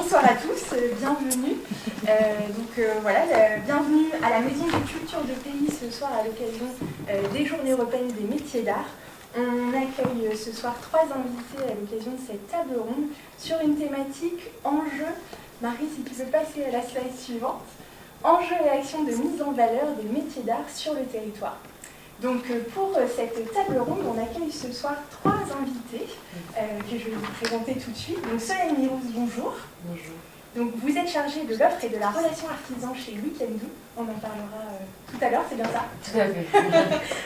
Bonsoir à tous, bienvenue. Bienvenue à la Maison des Cultures de Pays ce soir à l'occasion des Journées européennes des métiers d'art. On accueille ce soir 3 invités à l'occasion de cette table ronde sur une thématique enjeux. Marie, si tu peux passer à la slide suivante. Enjeux et actions de mise en valeur des métiers d'art sur le territoire. Donc pour cette table ronde, on accueille ce soir 3 invités que je vais vous présenter tout de suite. Donc Solène Mirouz, bonjour. Bonjour. Donc vous êtes chargée de l'offre et de la relation artisan chez Weekendoo. On en parlera tout à l'heure, c'est bien ça? Tout à fait.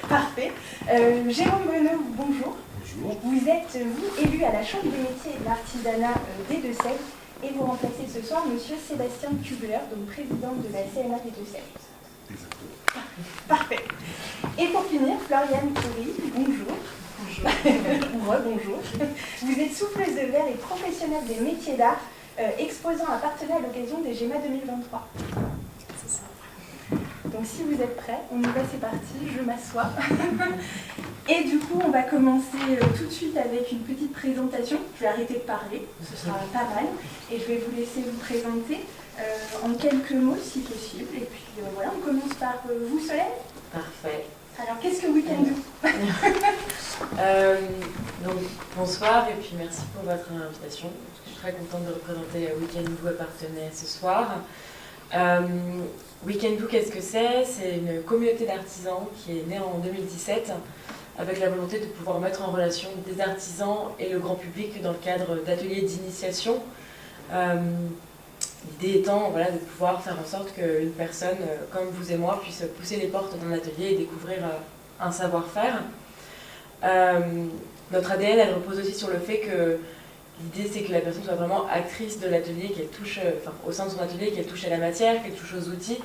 Parfait. Jérôme Bonneau, bonjour. Bonjour. Vous êtes, vous, élu à la Chambre des métiers et de l'artisanat des Deux-Sèvres et vous remplacez ce soir Monsieur Sébastien Kubler, donc président de la CNA des Deux-Sèvres. Exactement. Parfait. Et pour finir, Floriane Coury, bonjour. Bonjour. Bonjour. Vous êtes souffleuse de verre et professionnelle des métiers d'art, exposant à partenaire à l'occasion des GEMA 2023. C'est ça. Donc si vous êtes prêts, on y va, c'est parti, je m'assois. Et du coup, on va commencer tout de suite avec une petite présentation. Je vais arrêter de parler, ce sera pas mal. Et je vais vous laisser vous présenter en quelques mots si possible. Et puis voilà, on commence par vous, Solène. Parfait. Alors, qu'est-ce que Weekendoo? Donc, bonsoir et puis merci pour votre invitation. Je suis très contente de représenter Weekendoo à Partenay ce soir. Weekendoo, qu'est-ce que c'est? C'est une communauté d'artisans qui est née en 2017 avec la volonté de pouvoir mettre en relation des artisans et le grand public dans le cadre d'ateliers d'initiation. L'idée étant de pouvoir faire en sorte qu'une personne comme vous et moi puisse pousser les portes d'un atelier et découvrir un savoir-faire. Notre ADN, elle repose aussi sur le fait que l'idée c'est que la personne soit vraiment actrice de l'atelier, qu'elle touche, au sein de son atelier, qu'elle touche à la matière, qu'elle touche aux outils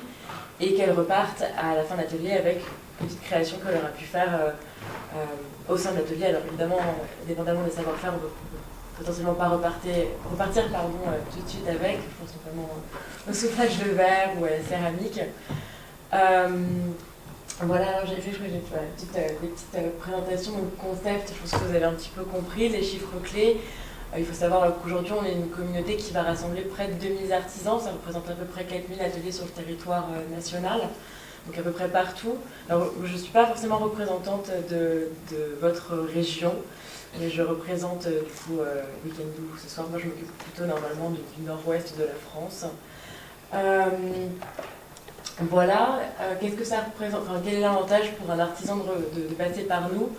et qu'elle reparte à la fin de l'atelier avec une petite création qu'elle aura pu faire au sein de l'atelier. Alors évidemment, dépendamment des savoir-faire, on peut potentiellement pas repartir tout de suite avec, je pense notamment au soufflage de verre ou à la céramique. Voilà, alors j'ai fait des petites présentations, donc concept, je pense que vous avez un petit peu compris, les chiffres clés. Il faut savoir qu'aujourd'hui on est une communauté qui va rassembler près de 2000 artisans, ça représente à peu près 4000 ateliers sur le territoire national, donc à peu près partout. Alors je ne suis pas forcément représentante de votre région, mais je représente du coup Weekendoo ce soir. Moi je m'occupe plutôt normalement du nord-ouest de la France. Voilà, qu'est-ce que ça représente, quel est l'avantage pour un artisan de passer par nous?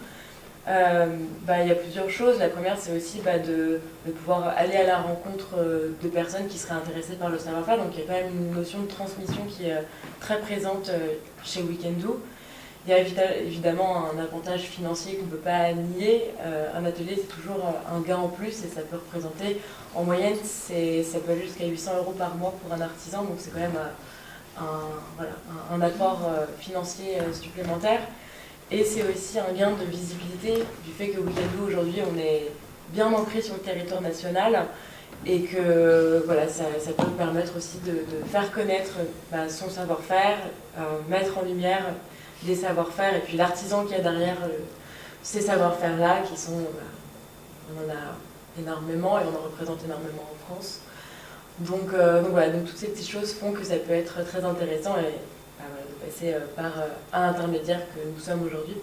Il y a plusieurs choses. La première, c'est aussi de pouvoir aller à la rencontre de personnes qui seraient intéressées par le savoir-faire. Donc il y a quand même une notion de transmission qui est très présente chez Weekendoo. Il y a évidemment un avantage financier qu'on ne peut pas nier. Un atelier, c'est toujours un gain en plus et ça peut représenter, en moyenne, ça peut aller jusqu'à 800 € par mois pour un artisan. Donc c'est quand même un apport financier supplémentaire. Et c'est aussi un gain de visibilité du fait que Weekendoo, aujourd'hui, on est bien ancré sur le territoire national et que ça peut permettre aussi de faire connaître son savoir-faire, mettre en lumière des savoir-faire et puis l'artisan qu'il y a derrière ces savoir-faire-là qui sont, on en a énormément et on en représente énormément en France. Donc toutes ces petites choses font que ça peut être très intéressant et de passer par un intermédiaire que nous sommes aujourd'hui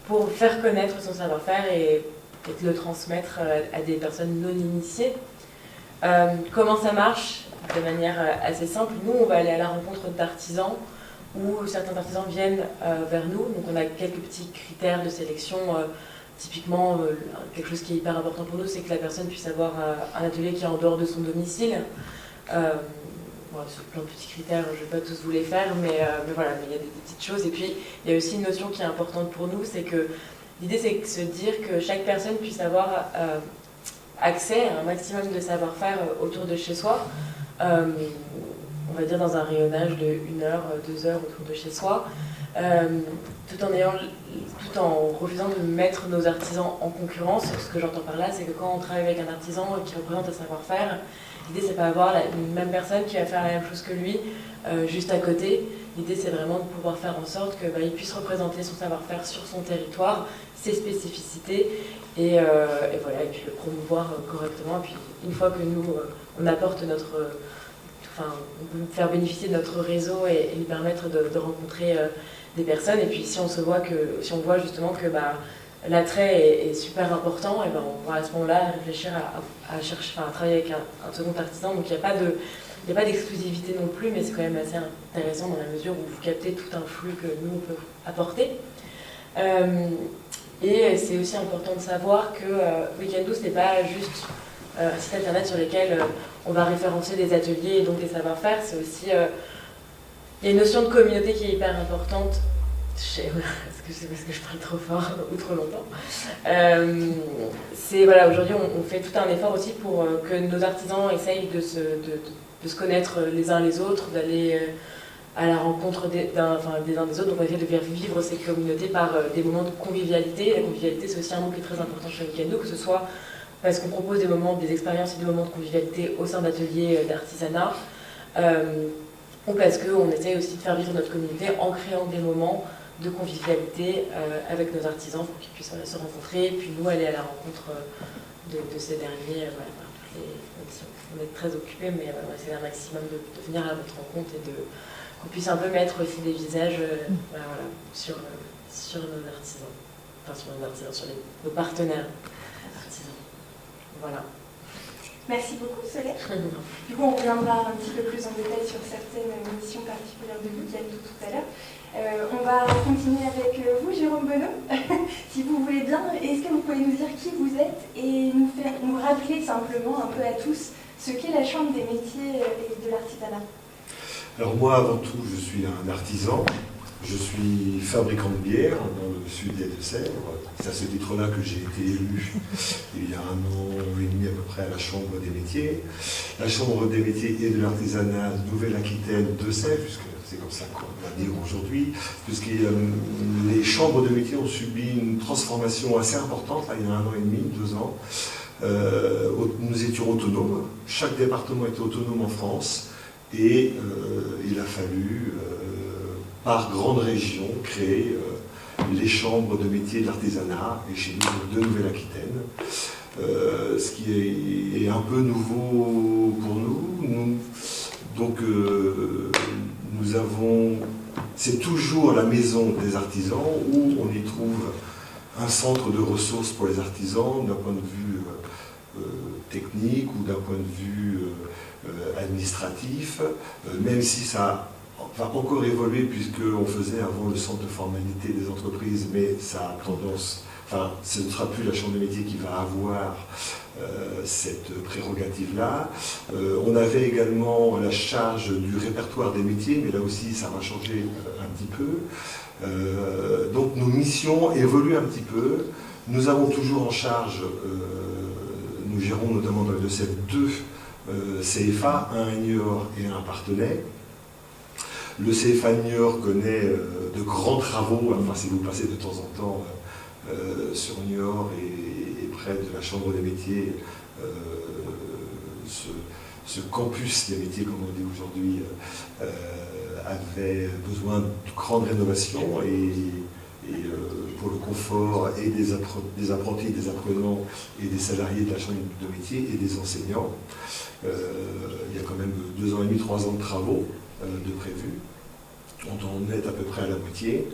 pour faire connaître son savoir-faire et le transmettre à des personnes non initiées. Comment ça marche? De manière assez simple, nous on va aller à la rencontre d'artisans où certains artisans viennent vers nous, donc on a quelques petits critères de sélection. Typiquement, quelque chose qui est hyper important pour nous, c'est que la personne puisse avoir un atelier qui est en dehors de son domicile. Sur plein de petits critères, je ne vais pas tous vous les faire, mais il y a des petites choses. Et puis, il y a aussi une notion qui est importante pour nous, c'est que l'idée, c'est de se dire que chaque personne puisse avoir accès à un maximum de savoir-faire autour de chez soi. On va dire dans un rayonnage de 1 heure, 2 heures autour de chez soi. tout en refusant de mettre nos artisans en concurrence. Ce que j'entends par là, c'est que quand on travaille avec un artisan qui représente un savoir-faire, l'idée c'est pas d'avoir une même personne qui va faire la même chose que lui juste à côté. L'idée c'est vraiment de pouvoir faire en sorte qu'il puisse représenter son savoir-faire sur son territoire, ses spécificités, et voilà, et puis le promouvoir correctement. Et puis une fois que nous on apporte on peut faire bénéficier de notre réseau et lui permettre de rencontrer des personnes. Et puis si on voit justement que l'attrait est super important, et on pourra à ce moment-là réfléchir à travailler avec un second artisan. Donc il n'y a pas d'exclusivité non plus, mais c'est quand même assez intéressant dans la mesure où vous captez tout un flux que nous on peut apporter. Et c'est aussi important de savoir que Week-end Douce n'est pas juste un site internet sur lequel on va référencer des ateliers et donc des savoir-faire. C'est aussi il y a une notion de communauté qui est hyper importante. Parce que je parle trop fort ou trop longtemps. Aujourd'hui on fait tout un effort aussi pour que nos artisans essayent de se connaître les uns les autres, d'aller à la rencontre des uns des autres. Donc on essaie de faire vivre ces communautés par des moments de convivialité. La convivialité, c'est aussi un mot qui est très important chez Week-end, que ce soit parce qu'on propose des expériences et des moments de convivialité au sein d'ateliers d'artisanat, ou parce qu'on essaie aussi de faire vivre notre communauté en créant des moments de convivialité avec nos artisans pour qu'ils puissent se rencontrer, et puis nous aller à la rencontre de ces derniers. On est très occupés, mais on essaie un maximum de venir à notre rencontre et qu'on puisse un peu mettre aussi des visages sur nos artisans, sur nos partenaires artisans. Voilà. Merci beaucoup, Solène. Du coup, on reviendra un petit peu plus en détail sur certaines missions particulières de Week-end tout à l'heure. On va continuer avec vous, Jérôme Bonneau. Si vous voulez bien, est-ce que vous pouvez nous dire qui vous êtes et nous rappeler simplement un peu à tous ce qu'est la Chambre des métiers et de l'artisanat? Alors moi, avant tout, je suis un artisan. Je suis fabricant de bière dans le sud des Deux-Sèvres. C'est à ce titre-là que j'ai été élu il y a 1 an et demi à peu près à la Chambre des métiers. La Chambre des métiers et de l'artisanat Nouvelle-Aquitaine Deux-Sèvres, puisque c'est comme ça qu'on va dire aujourd'hui, puisque les chambres de métiers ont subi une transformation assez importante, là, il y a 1 an et demi, 2 ans. Nous étions autonomes, chaque département était autonome en France, et il a fallu, par grande région, créer les chambres de métiers de l'artisanat, et chez nous, de Nouvelle-Aquitaine. Ce qui est un peu nouveau pour nous. C'est toujours la maison des artisans où on y trouve un centre de ressources pour les artisans d'un point de vue technique ou d'un point de vue administratif, même si ça va encore évoluer puisqu'on faisait avant le centre de formalité des entreprises, mais ça a tendance, ce ne sera plus la Chambre des métiers qui va avoir cette prérogative-là. On avait également la charge du répertoire des métiers, mais là aussi ça va changer un petit peu. Donc nos missions évoluent un petit peu. Nous avons toujours en charge, nous gérons notamment dans le Deux-Sèvres 2 CFA, un Niort et un Parthenay. Le CFA Niort connaît de grands travaux, si vous passez de temps en temps sur Niort et près de la Chambre des métiers, ce campus des métiers, comme on dit aujourd'hui, avait besoin de grande rénovation et pour le confort et des apprentis, des apprenants et des salariés de la Chambre de métiers et des enseignants. Il y a quand même 2 ans et demi, 3 ans de travaux de prévus. On en est à peu près à la moitié.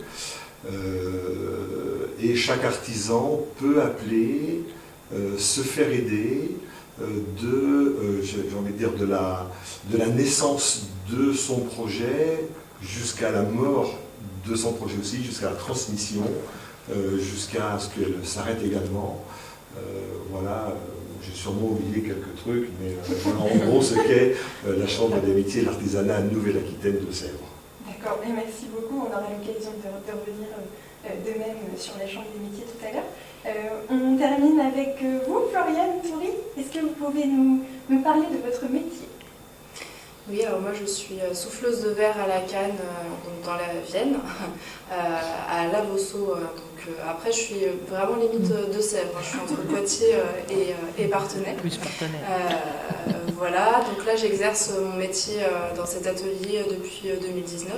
Et chaque artisan peut appeler, se faire aider j'ai envie de dire, de la naissance de son projet jusqu'à la mort de son projet aussi, jusqu'à la transmission, jusqu'à ce qu'elle s'arrête également. Voilà, j'ai sûrement oublié quelques trucs, mais voilà en gros ce qu'est la Chambre des métiers et de l'artisanat Nouvelle-Aquitaine Deux-Sèvres. D'accord, mais merci beaucoup. On aura l'occasion de revenir de même sur la Chambre des métiers tout à l'heure. On termine avec vous, Floriane Toury. Est-ce que vous pouvez nous parler de votre métier? Oui, alors moi je suis souffleuse de verre à la canne donc dans la Vienne, à Lavosso. Après je suis vraiment limite de Sèvres, je suis entre Poitiers et Parthenay. Plus Parthenay. Voilà, donc là j'exerce mon métier dans cet atelier depuis 2019,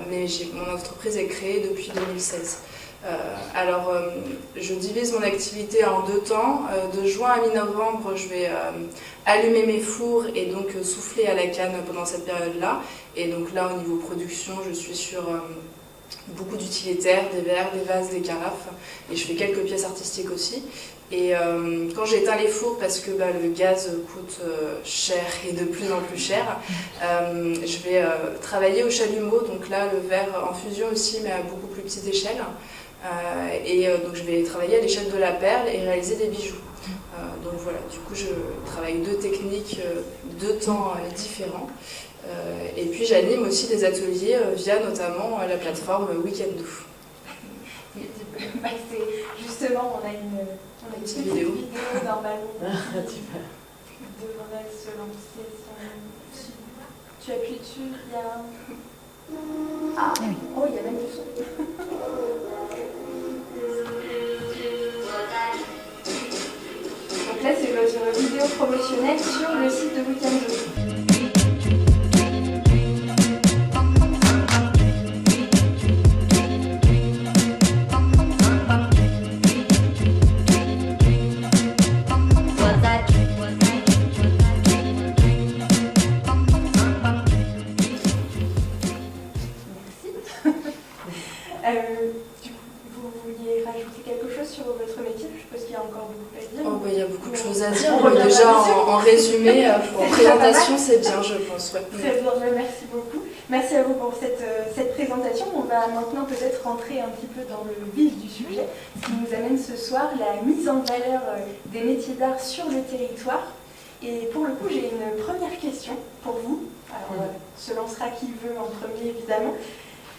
mais mon entreprise est créée depuis 2016. Alors, je divise mon activité en 2 temps. De juin à mi-novembre, je vais allumer mes fours et donc souffler à la canne pendant cette période-là. Et donc là, au niveau production, je suis sur beaucoup d'utilitaires, des verres, des vases, des carafes. Et je fais quelques pièces artistiques aussi. Et quand j'éteins les fours, parce que le gaz coûte cher et de plus en plus cher, je vais travailler au chalumeau. Donc là, le verre en fusion aussi, mais à beaucoup plus petite échelle. Donc je vais travailler à l'échelle de la perle et réaliser des bijoux. Donc voilà, du coup je travaille 2 techniques, 2 temps différents. Et puis j'anime aussi des ateliers via notamment la plateforme Weekendoo. Justement, on a une petite vidéo d'un ballon devrait se lancer. Tu appuies dessus, il y a... Ah, oh, il y a même du son. Donc là, c'est votre vidéo promotionnelle sur le site de Weekendoo. Vous vouliez rajouter quelque chose sur votre métier? Je suppose qu'il y a encore beaucoup à dire. Il y a beaucoup de choses à dire, mais déjà en résumé, en présentation, c'est bien, je pense. Ouais. Très bien, merci beaucoup. Merci à vous pour cette présentation. On va maintenant peut-être rentrer un petit peu dans le vif du sujet, ce qui nous amène ce soir la mise en valeur des métiers d'art sur le territoire. Et pour le coup, j'ai une première question pour vous. Alors, se lancera qui veut en premier, évidemment.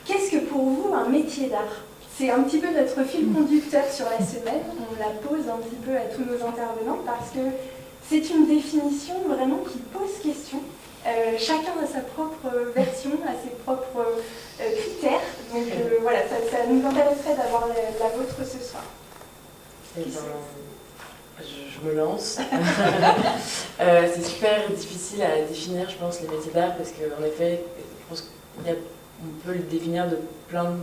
Qu'est-ce que pour vous un métier d'art? C'est un petit peu notre fil conducteur sur la semaine. On la pose un petit peu à tous nos intervenants parce que c'est une définition vraiment qui pose question. Chacun a sa propre version, a ses propres critères. Donc voilà, ça nous intéresserait d'avoir la vôtre ce soir. Je me lance. C'est super difficile à définir, je pense, les métiers d'art parce qu'en effet, je pense qu'on peut le définir de plein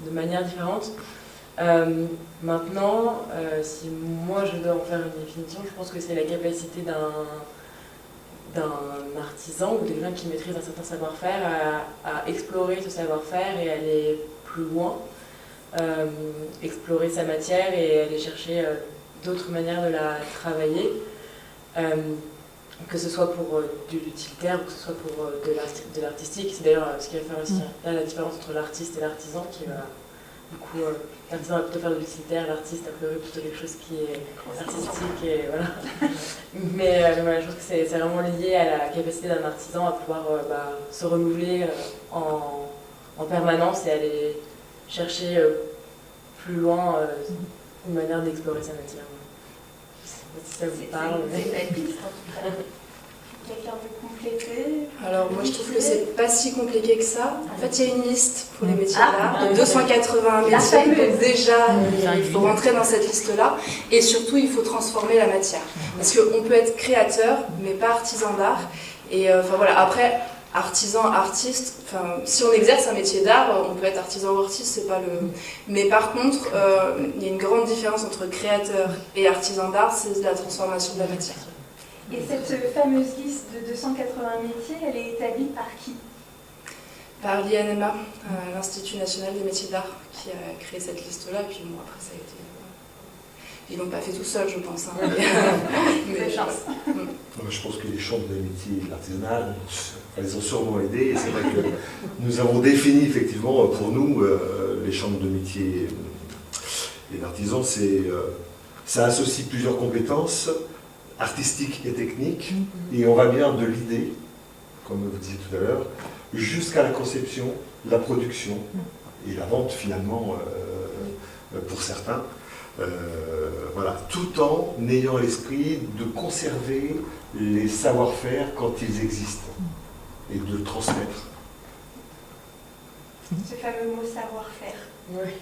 de manière différente. Maintenant, si moi je dois en faire une définition, je pense que c'est la capacité d'un artisan ou de quelqu'un qui maîtrise un certain savoir-faire à explorer ce savoir-faire et aller plus loin, explorer sa matière et aller chercher d'autres manières de la travailler, que ce soit pour de l'utilitaire ou que ce soit pour de l'artistique. C'est d'ailleurs ce qui va faire aussi là, la différence entre l'artiste et l'artisan qui va... Du coup, l'artisan va plutôt faire de l'utilitaire, l'artiste a priori plutôt quelque chose qui est artistique et voilà. Mais voilà, je pense que c'est vraiment lié à la capacité d'un artisan à pouvoir se renouveler en permanence et aller chercher plus loin une manière d'explorer sa matière. Je sais pas si ça vous parle. C'est la piste en tout cas. Quelqu'un veut compléter? Alors moi je trouve que c'est pas si compliqué que ça. En fait il y a une liste pour les métiers d'art de 280 métiers. Donc déjà il faut rentrer dans cette liste-là et surtout il faut transformer la matière. Parce qu'on peut être créateur mais pas artisan d'art. Et voilà, après artisan, artiste, si on exerce un métier d'art, on peut être artisan ou artiste, c'est pas le... Mais par contre, il y a une grande différence entre créateur et artisan d'art, c'est la transformation de la matière. Et cette fameuse liste de 280 métiers, elle est établie par qui? Par l'INMA, l'Institut National des Métiers d'Art, qui a créé cette liste-là, et puis bon, après ça a été... Ils l'ont pas fait tout seul, je pense. Hein, mais chance. Je pense que les chambres des métiers de l'artisanat, elles ont sûrement aidé. Et c'est vrai que nous avons défini effectivement pour nous les chambres de métiers et d'artisans. Ça associe plusieurs compétences artistiques et techniques. Et on va bien de l'idée, comme vous disiez tout à l'heure, jusqu'à la conception, la production et la vente finalement pour certains. Voilà, tout en ayant à l'esprit de conserver les savoir-faire quand ils existent et de transmettre. Ce fameux mot savoir-faire. Oui.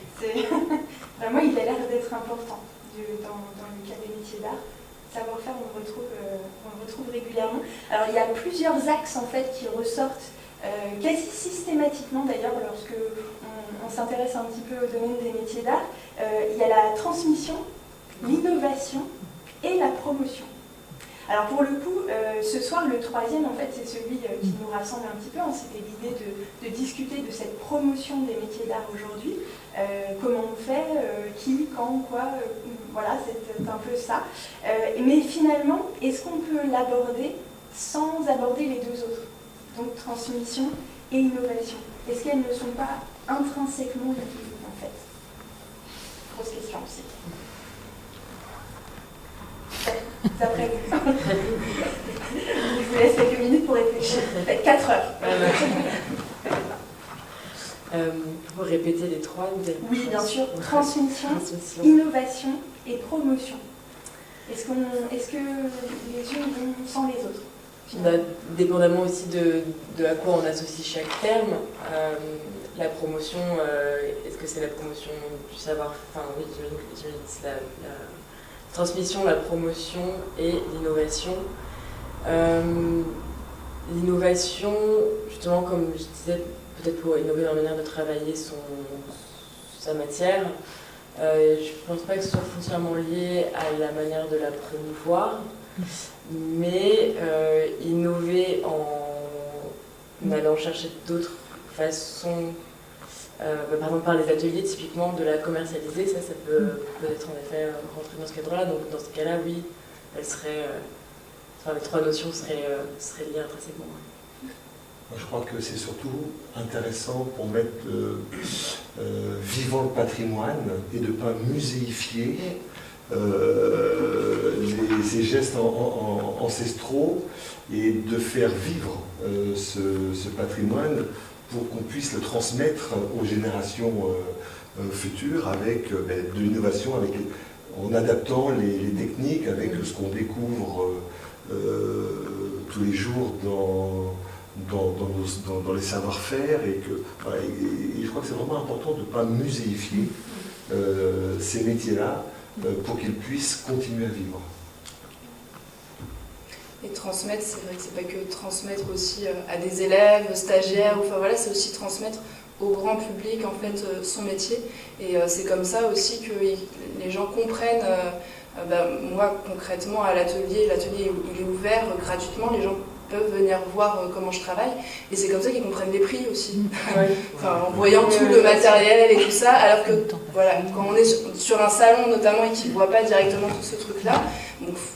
Vraiment, il a l'air d'être important dans le cas des métiers d'art. Savoir-faire, on le retrouve régulièrement. Alors, il y a plusieurs axes en fait qui ressortent quasi systématiquement d'ailleurs lorsque on s'intéresse un petit peu au domaine des métiers d'art. Il y a la transmission, l'innovation et la promotion. Alors pour le coup, ce soir, le troisième, en fait, c'est celui qui nous rassemble un petit peu. C'était l'idée de discuter de cette promotion des métiers d'art aujourd'hui. Comment on fait, qui, quand, quoi, voilà, c'est un peu ça. Mais finalement, est-ce qu'on peut l'aborder sans aborder les deux autres? Donc transmission et innovation. Est-ce qu'elles ne sont pas intrinsèquement liées, en fait? Grosse question aussi. D'après vous. Je vous laisse quelques minutes pour réfléchir. Peut-être 4 heures. Pour répéter les trois. Oui, bien sûr. Transmission, innovation et promotion. Est-ce que les unes vont sans les autres? Dépendamment aussi de à quoi on associe chaque terme. La promotion, est-ce que c'est la promotion du savoir? Enfin oui, j'imagine que c'est la transmission, la promotion et l'innovation. L'innovation, justement, comme je disais, peut-être pour innover dans la manière de travailler sa matière, je ne pense pas que ce soit foncièrement lié à la manière de la promouvoir, mais innover en allant chercher d'autres façons, par exemple par les ateliers typiquement, de la commercialiser, ça peut être en effet rentrer dans ce cadre-là. Donc dans ce cas-là, oui, les trois notions seraient liées intrinsèquement. Moi, je crois que c'est surtout intéressant pour mettre vivant le patrimoine et de ne pas muséifier ces gestes ancestraux et de faire vivre ce patrimoine pour qu'on puisse le transmettre aux générations futures avec de l'innovation, en adaptant les techniques avec ce qu'on découvre tous les jours dans les savoir-faire et je crois que c'est vraiment important de ne pas muséifier ces métiers-là pour qu'ils puissent continuer à vivre. Et transmettre, c'est vrai que c'est pas que transmettre aussi à des élèves, stagiaires, enfin voilà, c'est aussi transmettre au grand public en fait son métier. Et c'est comme ça aussi que les gens comprennent. Moi concrètement à l'atelier il est ouvert gratuitement, les gens peuvent venir voir comment je travaille et c'est comme ça qu'ils comprennent les prix aussi. Enfin, en voyant tout le matériel et tout ça, alors que voilà, quand on est sur un salon notamment et qu'ils ne voient pas directement tout ce truc là,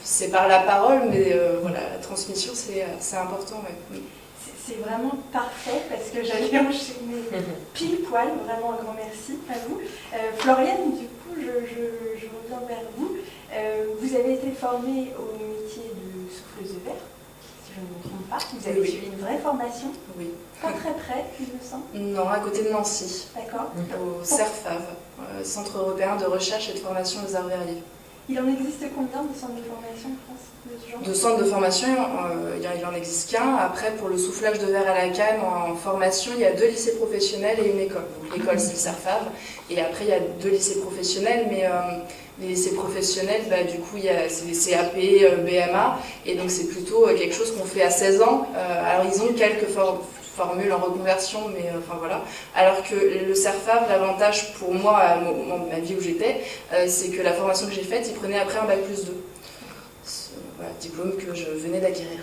c'est par la parole, mais voilà, la transmission c'est important. Ouais. C'est vraiment parfait parce que j'allais enchaîner pile poil, vraiment un grand merci à vous. Floriane, du coup, je reviens vers vous. Vous avez été formée au métier de souffleuse de verre, si je ne me trompe pas. Vous avez suivi une vraie formation. Oui. Pas très près, il me semble. Non, à côté de Nancy. D'accord. Au CERFAV, Centre européen de recherche et de formation des arts verriers. Il en existe combien de centres de formation en France de ce genre? De centres de formation, il n'en existe qu'un. Après, pour le soufflage de verre à la canne, en formation, il y a 2 lycées professionnels et une école. Donc l'école, c'est le CERFAV. Et après, il y a 2 lycées professionnels, mais les lycées professionnels, du coup, c'est les CAP, BMA. Et donc, c'est plutôt quelque chose qu'on fait à 16 ans. Alors, ils ont quelques formules en reconversion, mais enfin voilà. Alors que le CERFAV, l'avantage pour moi, à ma vie où j'étais, c'est que la formation que j'ai faite, ils prenaient après un bac+2. Voilà, diplôme que je venais d'acquérir.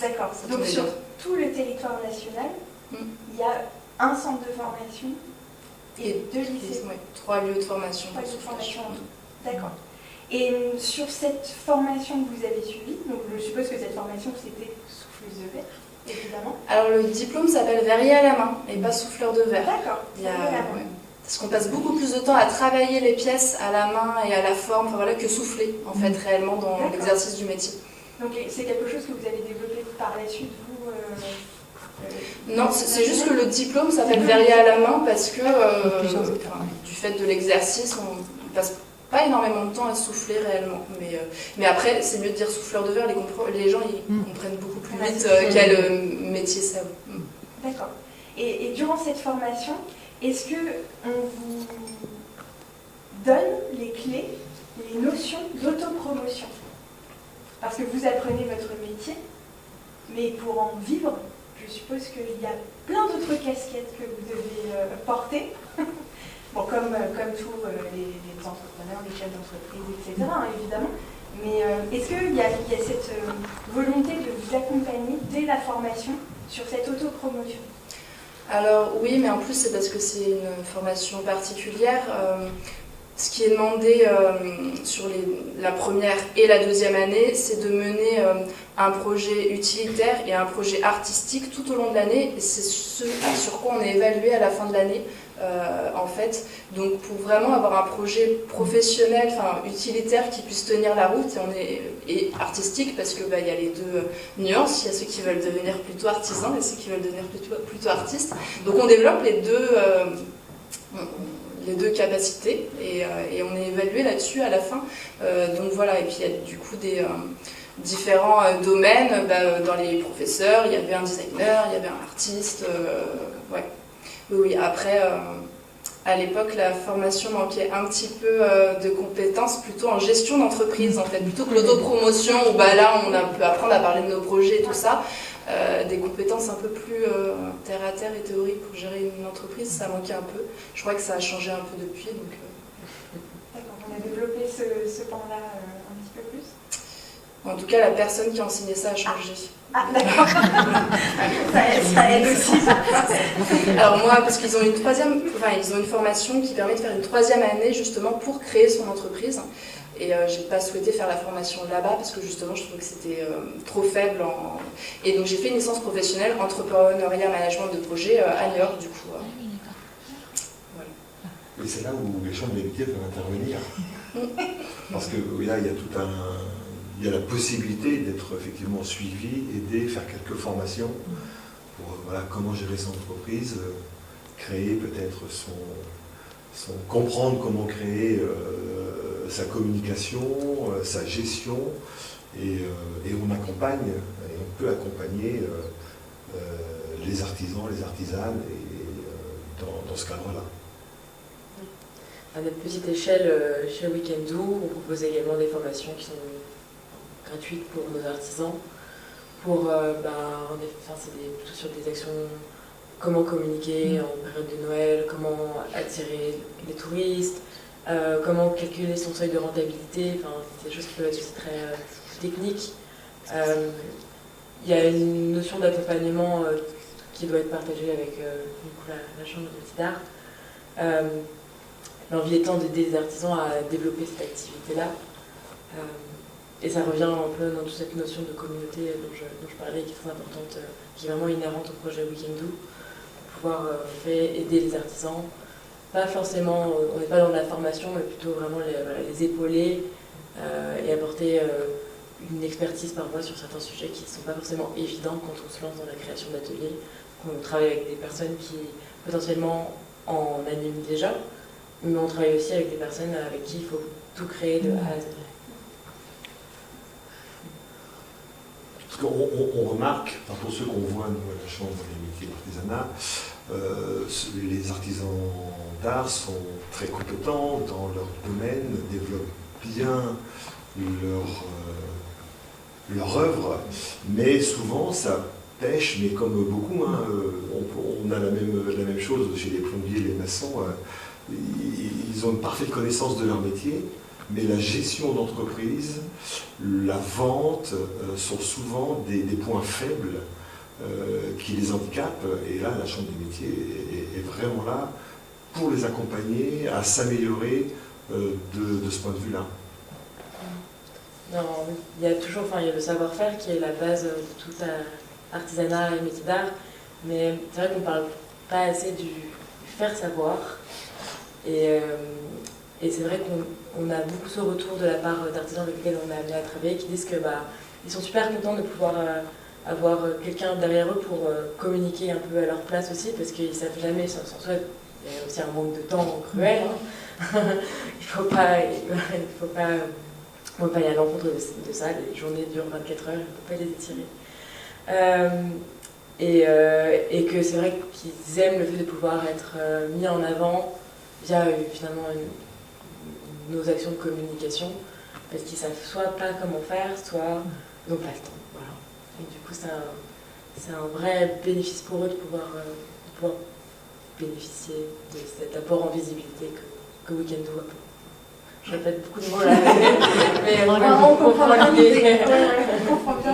D'accord. Donc sur tout le territoire national, il y a un centre de formation et 2 lycées. Oui, 3 lieux de formation. 3 lieux de formation. D'accord. Et sur cette formation que vous avez suivie, donc je suppose que cette formation c'était souffleuse de verre, évidemment. Alors le diplôme s'appelle verrier à la main et pas souffleur de verre. D'accord. Parce qu'on passe beaucoup plus de temps à travailler les pièces à la main et à la forme, enfin, voilà, que souffler en fait réellement dans l'exercice du métier. Donc c'est quelque chose que vous avez développé par la suite, vous Non, c'est juste que le diplôme s'appelle verrier à la main parce que du fait de l'exercice, on passe pas énormément de temps à souffler réellement. Mais après, c'est mieux de dire souffleur de verre, les gens ils comprennent beaucoup plus vite quel métier ça. D'accord. Et durant cette formation, est-ce qu'on vous donne les clés, les notions d'autopromotion? Parce que vous apprenez votre métier, mais pour en vivre, je suppose qu'il y a plein d'autres casquettes que vous devez porter. Bon, comme tous les entrepreneurs, les chefs d'entreprise, etc., hein, évidemment. Mais est-ce qu'il y a cette volonté de vous accompagner dès la formation sur cette autopromotion? Alors oui, mais en plus c'est parce que c'est une formation particulière. Ce qui est demandé sur la première et la deuxième année, c'est de mener un projet utilitaire et un projet artistique tout au long de l'année. Et c'est ce sur quoi on est évalué à la fin de l'année, en fait. Donc pour vraiment avoir un projet professionnel, enfin utilitaire qui puisse tenir la route, et artistique, parce que il y a les deux nuances. Il y a ceux qui veulent devenir plutôt artisans et ceux qui veulent devenir plutôt artistes. Donc on développe les deux capacités et on est évalué là-dessus à la fin. Donc voilà, et puis il y a du coup des différents domaines. Dans les professeurs, il y avait un designer, il y avait un artiste. Ouais. Oui, après, à l'époque, la formation manquait un petit peu de compétences plutôt en gestion d'entreprise, en fait, plutôt que l'autopromotion où là, on peut apprendre à parler de nos projets et tout ça. Des compétences un peu plus terre à terre et théoriques pour gérer une entreprise, ça manquait un peu. Je crois que ça a changé un peu depuis. D'accord, on a développé ce pan-là un petit peu plus. En tout cas, la personne qui enseignait ça a changé. Ah, d'accord. ça aide aussi. Alors moi, parce qu'ils ont ils ont une formation qui permet de faire une troisième année justement pour créer son entreprise. Et j'ai pas souhaité faire la formation là-bas parce que justement je trouvais que c'était trop faible. Et donc j'ai fait une licence professionnelle entrepreneuriat management de projet à New York du coup. Voilà. Et c'est là où les chambres des métiers peuvent intervenir. Parce que là, il y a la possibilité d'être effectivement suivi, aidé, faire quelques formations pour comment gérer son entreprise, créer peut-être comprendre comment créer sa communication, sa gestion, et on accompagne, et on peut accompagner les artisans, les artisanes, dans ce cadre-là. À notre petite échelle, chez Weekendoo, on propose également des formations qui sont gratuites pour nos artisans, pour, c'est plutôt sur des actions, comment communiquer en période de Noël, comment attirer les touristes, comment calculer son seuil de rentabilité, c'est des choses qui peuvent être aussi très techniques. Il y a une notion d'accompagnement qui doit être partagée avec la chambre de métiers d'art. L'envie étant d'aider les artisans à développer cette activité-là. Et ça revient un peu dans toute cette notion de communauté dont je parlais, qui est très importante, qui est vraiment inhérente au projet Weekendoo, pour pouvoir aider les artisans. Pas forcément, on n'est pas dans la formation, mais plutôt vraiment les épauler et apporter une expertise parfois sur certains sujets qui ne sont pas forcément évidents quand on se lance dans la création d'ateliers. On travaille avec des personnes qui potentiellement en animent déjà, mais on travaille aussi avec des personnes avec qui il faut tout créer de A à Z. Parce qu'on remarque, pour ceux qu'on voit nous, à la Chambre des métiers de l'artisanat, les artisans d'art sont très compétents dans leur domaine, développent bien leur œuvre, mais souvent ça pêche, mais comme beaucoup, on a la même chose chez les plombiers, les maçons, ils ont une parfaite connaissance de leur métier, mais la gestion d'entreprise, la vente sont souvent des points faibles qui les handicapent, et là la Chambre des métiers est vraiment là pour les accompagner à s'améliorer de ce point de vue-là. Non, il y a toujours, il y a le savoir-faire qui est la base de tout artisanat et métier d'art, mais c'est vrai qu'on ne parle pas assez du faire savoir, et c'est vrai qu'on a beaucoup ce retour de la part d'artisans avec lesquels on a amené à travailler qui disent que ils sont super contents de pouvoir avoir quelqu'un derrière eux pour communiquer un peu à leur place aussi, parce qu'ils ne savent jamais, sans soi, il y a aussi un manque de temps cruel. Hein. Il faut pas aller à l'encontre de ça, les journées durent 24 heures, il ne faut pas les étirer. Et que c'est vrai qu'ils aiment le fait de pouvoir être mis en avant via finalement nos actions de communication, parce qu'ils ne savent soit pas comment faire, soit ils n'ont pas le temps. Voilà. Et du coup, c'est un vrai bénéfice pour eux de pouvoir bénéficier de cet apport en visibilité que Weekend Do apporte. Je répète beaucoup de mots là, mais on comprend bien l'idée.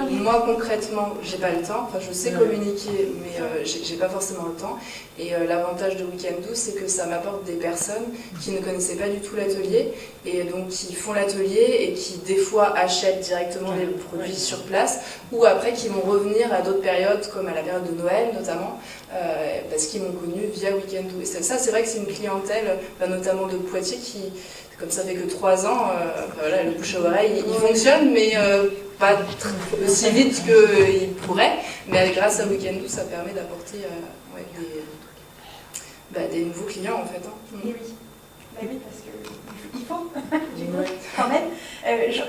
Moi concrètement, j'ai pas le temps. Enfin, je sais communiquer, mais j'ai pas forcément le temps. Et l'avantage de Weekend Do, c'est que ça m'apporte des personnes qui ne connaissaient pas du tout l'atelier et donc qui font l'atelier et qui des fois achètent directement les produits sur place ou après qui vont revenir à d'autres périodes comme à la période de Noël notamment parce qu'ils m'ont connu via Weekend Do. Et ça, c'est vrai que c'est une clientèle, notamment de Poitiers qui, comme ça fait que 3 ans, voilà, le bouche à oreille, il fonctionne, mais pas aussi vite qu'il pourrait. Mais grâce à Weekend Do, ça permet d'apporter des nouveaux clients en fait. Hein. Et oui. Bah oui, parce qu'il faut, du coup, quand même.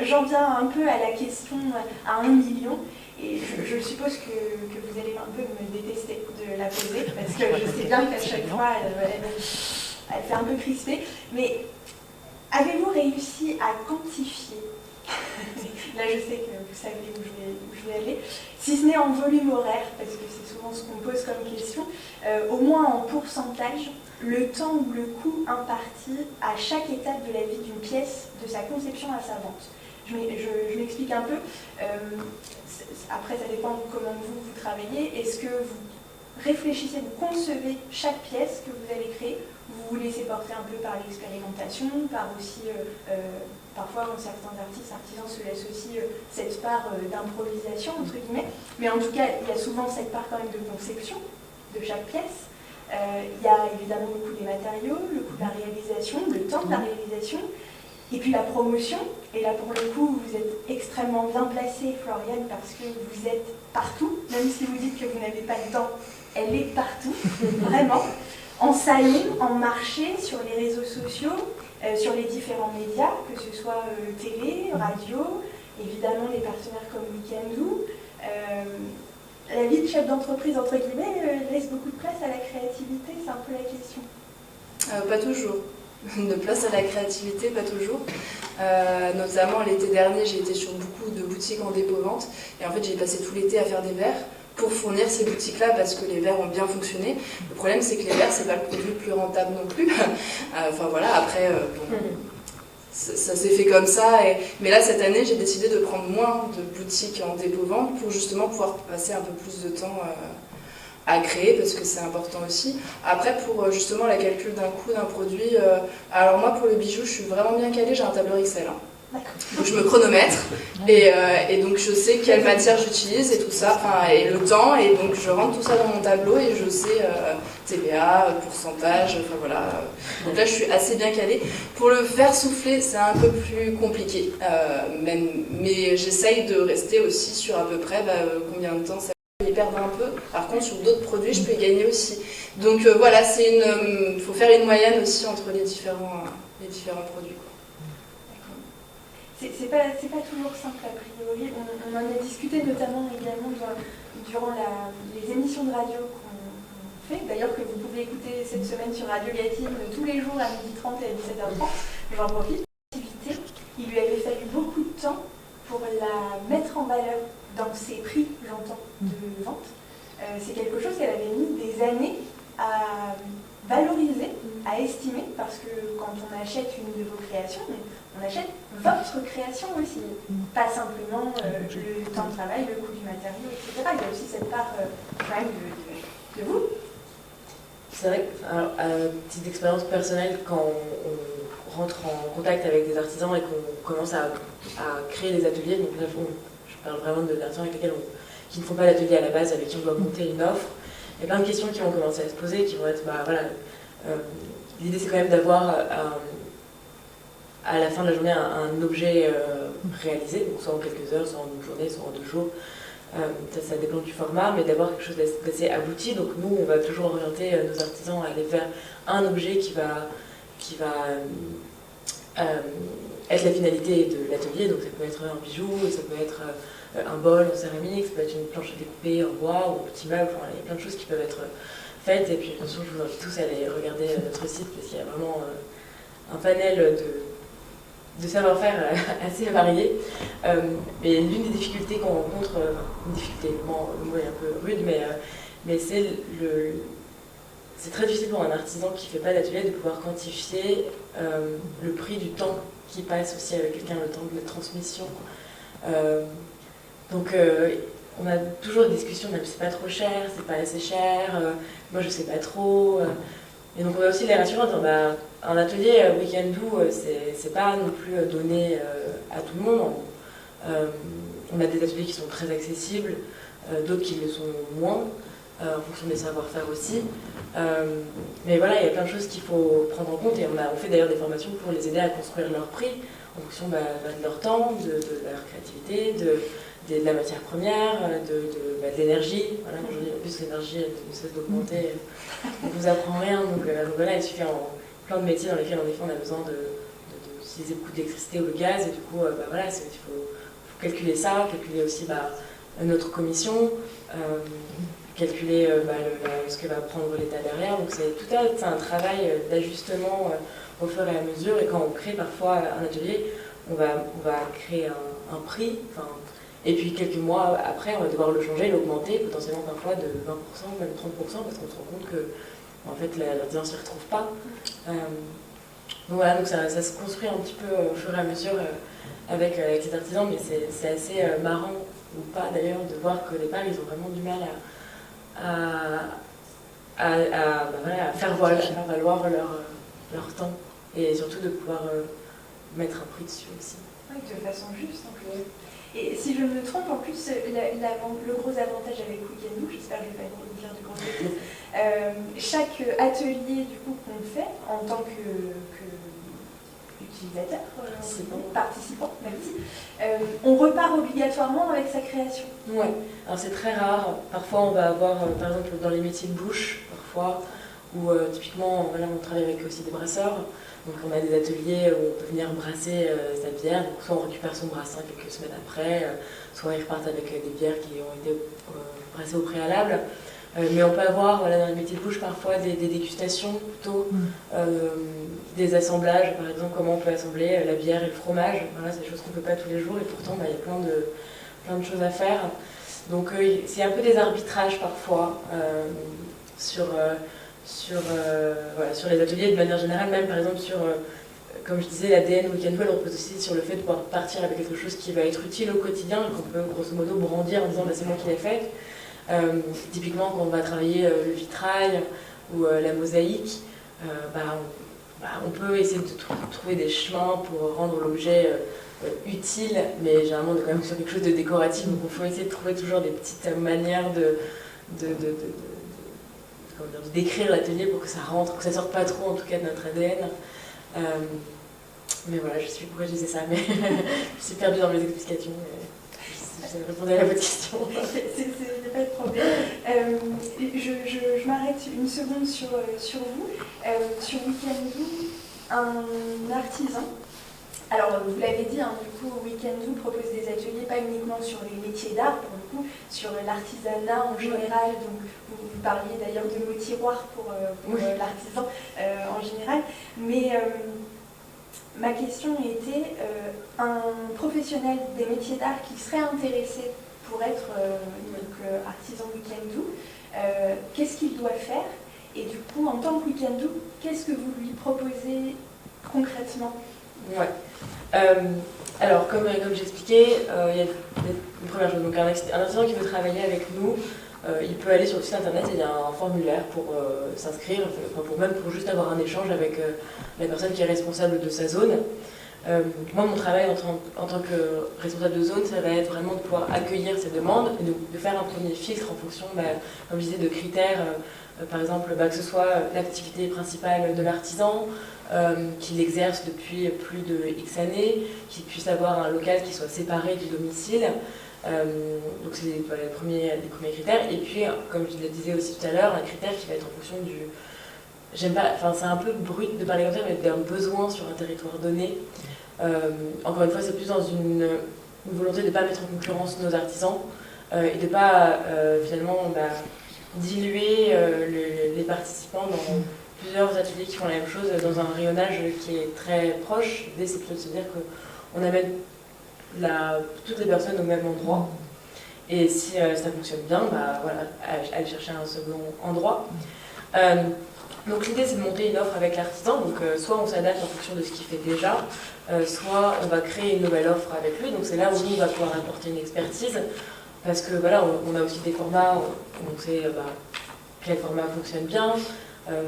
J'en viens un peu à la question à 1 million. Et je suppose que vous allez un peu me détester de la poser, parce que je sais bien qu'à chaque fois, elle fait un peu crisper. Mais avez-vous réussi à quantifier, là je sais que vous savez où je vais aller, si ce n'est en volume horaire, parce que c'est souvent ce qu'on pose comme question, au moins en pourcentage, le temps ou le coût imparti à chaque étape de la vie d'une pièce, de sa conception à sa vente. Je m'explique un peu. Après, ça dépend de comment vous travaillez. Est-ce que vous réfléchissez, vous concevez chaque pièce que vous allez créer, vous vous laissez porter un peu par l'expérimentation, par aussi, parfois, certains artisans se laissent aussi cette part d'improvisation, entre guillemets. Mais en tout cas, il y a souvent cette part quand même de conception de chaque pièce. Il y a évidemment le coût des matériaux, le coût de la réalisation, le temps de la réalisation, et puis la promotion. Et là, pour le coup, vous êtes extrêmement bien placée, Floriane, parce que vous êtes partout. Même si vous dites que vous n'avez pas le temps, elle est partout, vraiment. En salon, en marché, sur les réseaux sociaux, sur les différents médias, que ce soit télé, radio, évidemment les partenaires comme Weekend Do. La vie de chef d'entreprise, entre guillemets, laisse beaucoup de place à la créativité, c'est un peu la question. Pas toujours. De place à la créativité, pas toujours. Notamment l'été dernier, j'ai été sur beaucoup de boutiques en dépôt-vente et en fait j'ai passé tout l'été à faire des verres pour fournir ces boutiques-là parce que les verres ont bien fonctionné. Le problème c'est que les verres c'est pas le produit le plus rentable non plus. Enfin voilà, après ça s'est fait comme ça. Mais là cette année j'ai décidé de prendre moins de boutiques en dépôt-vente pour justement pouvoir passer un peu plus de temps à créer parce que c'est important aussi. Après pour justement la calcul d'un coût d'un produit, alors moi pour le bijou je suis vraiment bien calée, j'ai un tableur Excel. Hein. Donc je me chronomètre et donc je sais quelle matière j'utilise et tout ça, et le temps, et donc je rentre tout ça dans mon tableau et je sais TVA, pourcentage, enfin voilà. Donc là je suis assez bien calée. Pour le faire souffler c'est un peu plus compliqué, mais j'essaye de rester aussi sur à peu près combien de temps ça y perdre un peu. Par contre sur d'autres produits je peux y gagner aussi. Donc voilà, il faut faire une moyenne aussi entre les différents produits. C'est pas toujours simple a priori. On en a discuté notamment également durant les émissions de radio qu'on fait. D'ailleurs que vous pouvez écouter cette semaine sur Radio Gatine tous les jours à 12h30 et à 17h30. J'en profite. Il lui avait fallu beaucoup de temps pour la mettre en valeur dans ses prix, j'entends, de vente. C'est quelque chose qu'elle avait mis des années à valoriser, à estimer, parce que quand on achète une de vos créations, on achète votre création aussi, pas simplement le temps de travail, le coût du matériau, etc. Il y a aussi cette part quand même de vous. C'est vrai que, alors, petite expérience personnelle, quand on rentre en contact avec des artisans et qu'on commence à créer des ateliers, donc là je parle vraiment d'artisans avec lesquels qui ne font pas l'atelier à la base, avec qui on doit monter une offre, il y a plein de questions qui vont commencer à se poser, qui vont être, l'idée c'est quand même d'avoir à la fin de la journée un objet réalisé, donc soit en quelques heures, soit en une journée, soit en 2 jours, Ça dépend du format, mais d'avoir quelque chose d'assez abouti. Donc nous, on va toujours orienter nos artisans à aller vers un objet qui va être la finalité de l'atelier. Donc ça peut être un bijou, ça peut être un bol en céramique, ça peut être une planche découpée en bois ou un petit meuble. Enfin, il y a plein de choses qui peuvent être faites. Et puis bien sûr, je vous invite tous à aller regarder notre site parce qu'il y a vraiment un panel de savoir-faire assez varié. Mais l'une des difficultés qu'on rencontre, une difficulté, le mot est un peu rude, mais c'est très difficile pour un artisan qui ne fait pas d'atelier de pouvoir quantifier le prix du temps qui passe aussi avec quelqu'un, le temps de transmission. Donc on a toujours des discussions, même si c'est pas trop cher, c'est pas assez cher, moi je sais pas trop. Et donc on va aussi les rassurer en disant un atelier Weekend Do, c'est pas non plus donné à tout le monde. On a des ateliers qui sont très accessibles, d'autres qui le sont moins, en fonction des savoir-faire aussi. Mais voilà, il y a plein de choses qu'il faut prendre en compte et on fait d'ailleurs des formations pour les aider à construire leur prix en fonction de leur temps, de leur créativité, de la matière première, de l'énergie. Voilà, aujourd'hui, en plus, l'énergie ne cesse d'augmenter. On ne vous apprend rien. Donc voilà, il suffit en plein de métiers dans lesquels, en effet, on a besoin d'utiliser beaucoup d'électricité ou de gaz. Et du coup, voilà, il faut calculer ça, calculer aussi notre commission, calculer ce que va prendre l'État derrière. Donc c'est un travail d'ajustement au fur et à mesure. Et quand on crée parfois un atelier, on va créer un prix. Et puis quelques mois après, on va devoir le changer, l'augmenter, potentiellement parfois de 20%, même 30%, parce qu'on se rend compte que en fait, l'artisan ne s'y retrouve pas. Donc voilà, donc ça se construit un petit peu au fur et à mesure avec les artisans, mais c'est assez marrant, ou pas d'ailleurs, de voir qu'au départ, ils ont vraiment du mal à faire valoir leur temps, et surtout de pouvoir mettre un prix dessus aussi. Oui, de façon juste en plus. Et si je me trompe, en plus, le gros avantage avec Weekend Do, j'espère que je ne vais pas dire du grand bêtise, chaque atelier du coup qu'on fait en tant qu'utilisateur, participant, merci, on repart obligatoirement avec sa création. Oui, alors c'est très rare. Parfois on va avoir, par exemple dans les métiers de bouche, parfois, où typiquement voilà, on travaille avec aussi des brasseurs. Donc on a des ateliers où on peut venir brasser sa bière, donc soit on récupère son brassin quelques semaines après, soit ils repartent avec des bières qui ont été brassées au préalable. Mais on peut avoir dans les métiers de bouche parfois des dégustations plutôt, des assemblages, par exemple comment on peut assembler la bière et le fromage. Voilà, c'est des choses qu'on ne peut pas tous les jours et pourtant il y a plein de choses à faire. Donc c'est un peu des arbitrages parfois sur les ateliers de manière générale, même par exemple comme je disais, l'ADN Weekend Do, elle repose aussi sur le fait de pouvoir partir avec quelque chose qui va être utile au quotidien et qu'on peut grosso modo brandir en disant c'est moi qui l'ai fait. Typiquement quand on va travailler le vitrail ou la mosaïque, on peut essayer de trouver des chemins pour rendre l'objet utile, mais généralement on est quand même sur quelque chose de décoratif, donc il faut essayer de trouver toujours des petites manières de décrire l'atelier pour que ça rentre, que ça sorte pas trop en tout cas de notre ADN. Mais voilà, je sais pourquoi je disais ça, mais je suis perdue dans mes explications. Je répondais à votre question. C'est pas de problème. Je m'arrête une seconde sur vous. Sur Weekend Do, un artisan. Alors, vous l'avez dit, du coup, Weekend Do propose des ateliers pas uniquement sur les métiers d'art, pour le coup, sur l'artisanat en général. Donc, vous parliez d'ailleurs de mots tiroirs pour l'artisan en général. Mais ma question était, un professionnel des métiers d'art qui serait intéressé pour être artisan Weekend Do, qu'est-ce qu'il doit faire? Et du coup, en tant que Weekend Do, qu'est-ce que vous lui proposez concrètement? Ouais. Alors, comme j'expliquais, il y a une première chose. Donc, un artisan qui veut travailler avec nous, il peut aller sur le site internet et il y a un formulaire pour s'inscrire, pour juste avoir un échange avec la personne qui est responsable de sa zone. Moi, mon travail en tant que responsable de zone, ça va être vraiment de pouvoir accueillir ces demandes et de faire un premier filtre en fonction, comme je disais, de critères. Par exemple, que ce soit l'activité principale de l'artisan, qu'il exerce depuis plus de X années, qu'il puisse avoir un local qui soit séparé du domicile, Donc c'est voilà, les premiers critères. Et puis, comme je le disais aussi tout à l'heure, un critère qui va être en fonction du... J'aime pas, enfin c'est un peu brut de parler comme ça, mais d'un besoin sur un territoire donné. Encore une fois, c'est plus dans une volonté de ne pas mettre en concurrence nos artisans et de ne pas finalement diluer les participants dans plusieurs ateliers qui font la même chose dans un rayonnage qui est très proche. L'idée, c'est plutôt de se dire qu'on amène toutes les personnes au même endroit. Et si ça fonctionne bien, voilà, aller chercher un second endroit. Donc l'idée, c'est de monter une offre avec l'artisan. Donc soit on s'adapte en fonction de ce qu'il fait déjà, soit on va créer une nouvelle offre avec lui. Donc c'est là où nous, on va pouvoir apporter une expertise. Parce que voilà, on a aussi des formats où on sait quel format fonctionne bien.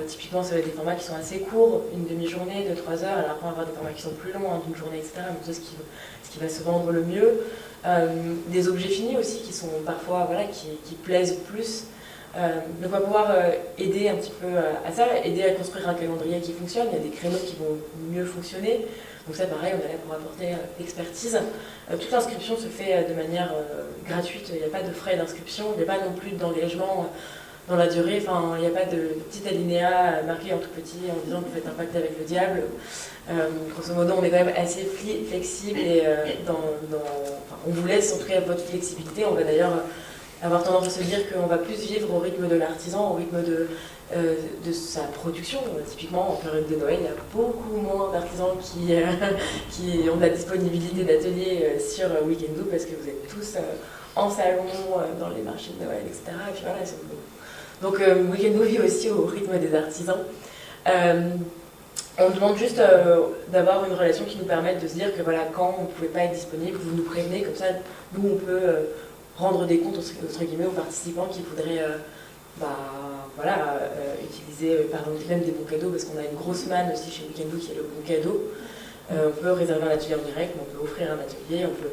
Typiquement, ça va être des formats qui sont assez courts, une demi-journée de 3 heures, alors après on va avoir des formats qui sont plus longs, d'une journée, etc. Donc c'est ce qui va se vendre le mieux. Des objets finis aussi qui sont parfois, voilà, qui plaisent plus. Donc on va pouvoir aider un petit peu à ça, aider à construire un calendrier qui fonctionne. Il y a des créneaux qui vont mieux fonctionner. Donc ça, pareil, on est là pour apporter l'expertise. Toute l'inscription se fait de manière gratuite. Il n'y a pas de frais d'inscription, il n'y a pas non plus d'engagement dans la durée. Enfin, il n'y a pas de petit alinéa marqué en tout petit en disant que vous faites un pacte avec le diable. Grosso modo, on est quand même assez flexible et on vous laisse en tout cas votre flexibilité. On va d'ailleurs avoir tendance à se dire qu'on va plus vivre au rythme de l'artisan, au rythme de sa production. Typiquement, en période de Noël, il y a beaucoup moins d'artisans qui ont de la disponibilité d'ateliers sur Weekendoo parce que vous êtes tous en salon, dans les marchés de Noël, etc. Et puis voilà, donc Weekendoo vit aussi au rythme des artisans. On demande juste d'avoir une relation qui nous permette de se dire que voilà, quand on ne pouvait pas être disponible, vous nous prévenez, comme ça, nous, on peut rendre des comptes entre guillemets aux participants qui voudraient utiliser par exemple même des bons cadeaux, parce qu'on a une grosse manne aussi chez Weekendoo qui est le bon cadeau. On peut réserver un atelier en direct, mais on peut offrir un atelier, on peut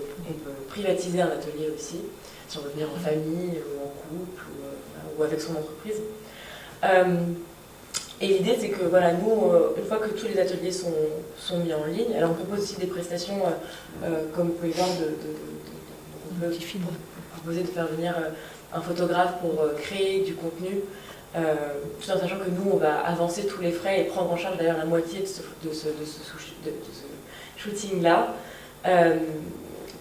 privatiser un atelier aussi, si on veut venir en famille ou en couple ou avec son entreprise. Et l'idée, c'est que voilà, nous, une fois que tous les ateliers sont mis en ligne, alors on propose aussi des prestations, comme vous pouvez voir, on peut proposer de faire venir un photographe pour créer du contenu, tout en sachant que nous, on va avancer tous les frais et prendre en charge d'ailleurs la moitié de ce shooting-là.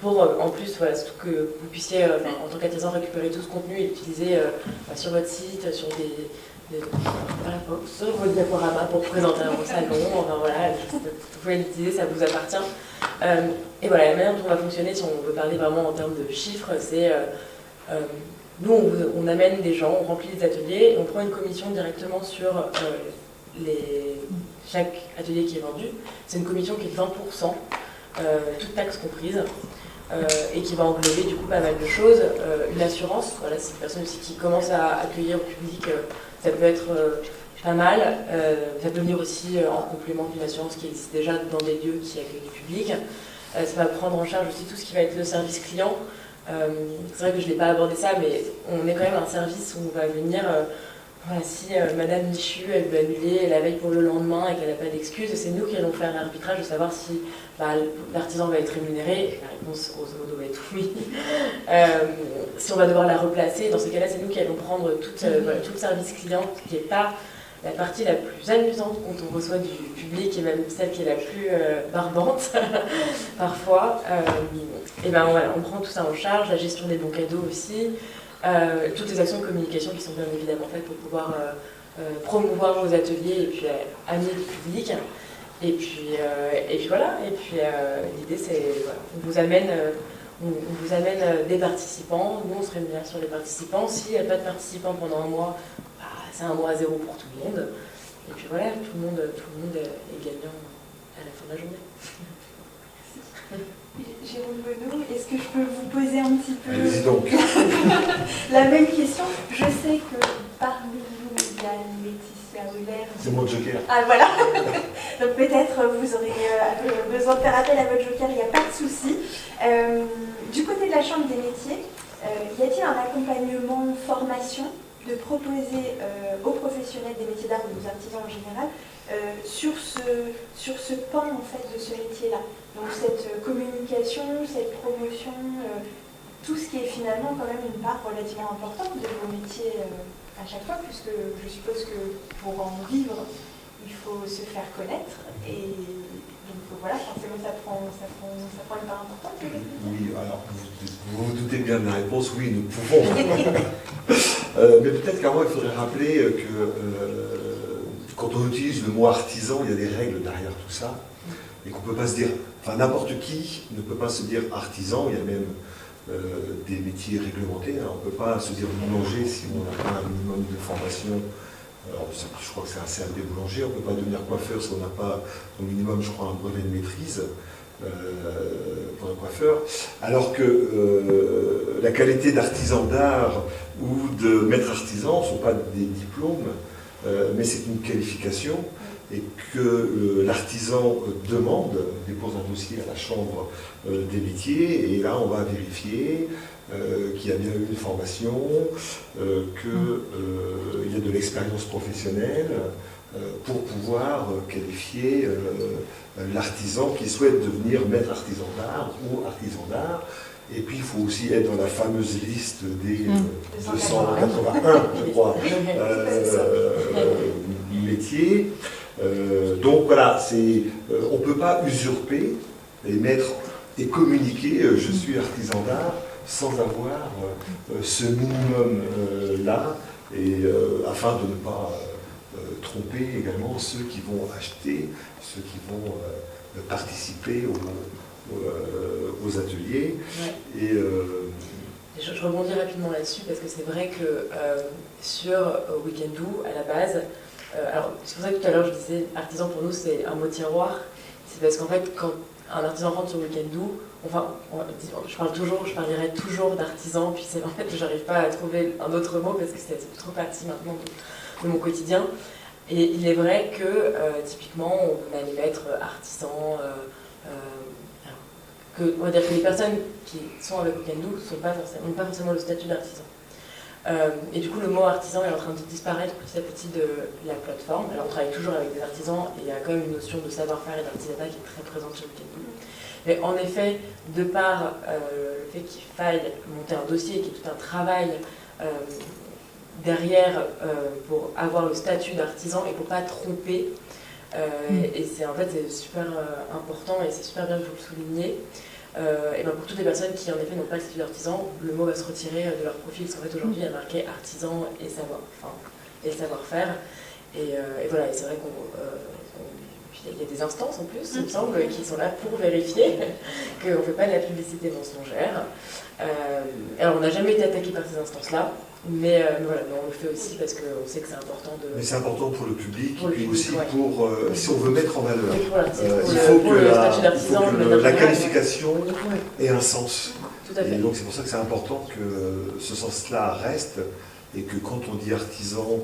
Pour en plus, voilà, surtout que vous puissiez, en tant qu'artisan, récupérer tout ce contenu et l'utiliser sur votre site, sur sur vos diaporamas pour présenter un salon. Enfin voilà, vous pouvez l'utiliser, ça vous appartient. Et voilà, la manière dont on va fonctionner, si on veut parler vraiment en termes de chiffres, c'est nous, on amène des gens, on remplit les ateliers, et on prend une commission directement sur chaque atelier qui est vendu. C'est une commission qui est de 20%, toutes taxes comprises. Et qui va englober du coup pas mal de choses. Une assurance, voilà, c'est une personne aussi qui commence à accueillir au public, ça peut être pas mal. Ça peut venir aussi en complément d'une assurance qui existe déjà dans des lieux qui accueillent du public. Ça va prendre en charge aussi tout ce qui va être le service client. C'est vrai que je n'ai pas abordé ça, mais on est quand même un service où on va venir... Voilà, si Madame Michu, elle veut annuler la veille pour le lendemain et qu'elle n'a pas d'excuses, c'est nous qui allons faire l'arbitrage de savoir si l'artisan va être rémunéré. La réponse, grosso modo, va être oui. Si on va devoir la replacer, dans ces cas-là, c'est nous qui allons prendre tout le service client, qui n'est pas la partie la plus amusante quand on reçoit du public et même celle qui est la plus barbante, parfois. Et ben voilà, on prend tout ça en charge, la gestion des bons cadeaux aussi. Toutes les actions de communication qui sont bien évidemment faites pour pouvoir promouvoir nos ateliers et puis amener du public. Et puis voilà. Et puis l'idée c'est voilà, on vous amène des participants. Nous on se rémunère sur les participants. S'il n'y a pas de participants pendant un mois, c'est un mois à zéro pour tout le monde. Et puis voilà, tout le monde est gagnant à la fin de la journée. Jérôme Bonneau, est-ce que je peux vous poser un petit peu la même question? Je sais que parmi vous, il y a Laetitia Euler. C'est mon joker. Ah voilà. Donc peut-être vous aurez besoin de faire appel à votre joker, il n'y a pas de souci. Du côté de la Chambre des métiers, y a-t-il un accompagnement, formation de proposer aux professionnels des métiers d'art ou aux artisans en général sur ce pan en fait de ce métier-là? Donc cette communication, cette promotion, tout ce qui est finalement quand même une part relativement importante de vos métiers à chaque fois, puisque je suppose que pour en vivre, il faut se faire connaître. Et donc voilà, forcément, ça prend une part importante. Oui, alors vous vous doutez bien de la réponse, oui, nous pouvons. Mais peut-être qu'avant, il faudrait rappeler que quand on utilise le mot artisan, il y a des règles derrière tout ça, et qu'on ne peut pas se dire, enfin n'importe qui ne peut pas se dire artisan, il y a même des métiers réglementés, hein. On ne peut pas se dire boulanger si on n'a pas un minimum de formation. Alors, je crois que c'est un CAP boulanger, on ne peut pas devenir coiffeur si on n'a pas au minimum, je crois, un brevet de maîtrise pour un coiffeur. Alors que la qualité d'artisan d'art ou de maître artisan ne sont pas des diplômes, mais c'est une qualification, et que l'artisan dépose un dossier à la chambre des métiers, et là on va vérifier qu'il y a bien eu une formation, qu'il y a de l'expérience professionnelle pour pouvoir qualifier l'artisan qui souhaite devenir maître artisan d'art ou artisan d'art. Et puis il faut aussi être dans la fameuse liste des 281, je crois, métiers. Donc voilà, on ne peut pas usurper et mettre et communiquer je suis artisan d'art sans avoir ce minimum-là, et afin de ne pas tromper également ceux qui vont acheter, ceux qui vont participer aux ateliers. Ouais. Et, je rebondis rapidement là-dessus parce que c'est vrai que sur Weekendoo, à la base, alors c'est pour ça que tout à l'heure je disais artisan pour nous c'est un mot tiroir, c'est parce qu'en fait quand un artisan rentre sur Weekendoo, enfin je parlerai toujours d'artisan, puis en fait j'arrive pas à trouver un autre mot parce que c'est trop partie maintenant de mon quotidien. Et il est vrai que typiquement on peut aller mettre artisan, on va dire que les personnes qui sont avec Weekendoo n'ont pas forcément le statut d'artisan. Et du coup, le mot artisan est en train de disparaître petit à petit de la plateforme. Alors, on travaille toujours avec des artisans et il y a quand même une notion de savoir-faire et d'artisanat qui est très présente sur Weekendoo. Mais en effet, de par le fait qu'il faille monter un dossier, qu'il y ait tout un travail derrière pour avoir le statut d'artisan et pour ne pas tromper, et c'est super important et c'est super bien que vous le souligniez. Et ben pour toutes les personnes qui en effet n'ont pas le statut d'artisan, le mot va se retirer de leur profil, parce qu'en fait aujourd'hui il y a marqué artisan et savoir-faire. Et voilà, et c'est vrai qu'il y a des instances en plus, il me semble, qui sont là pour vérifier qu'on ne fait pas de la publicité mensongère. Alors on n'a jamais été attaqué par ces instances-là, mais voilà, mais on le fait aussi parce qu'on sait que c'est important de... Mais c'est important pour le public, pour le et puis public, aussi ouais. pour, si on veut mettre en valeur, oui, voilà, il faut que la qualification ouais. ait un sens. Tout à fait. Et donc c'est pour ça que c'est important que ce sens-là reste, et que quand on dit artisan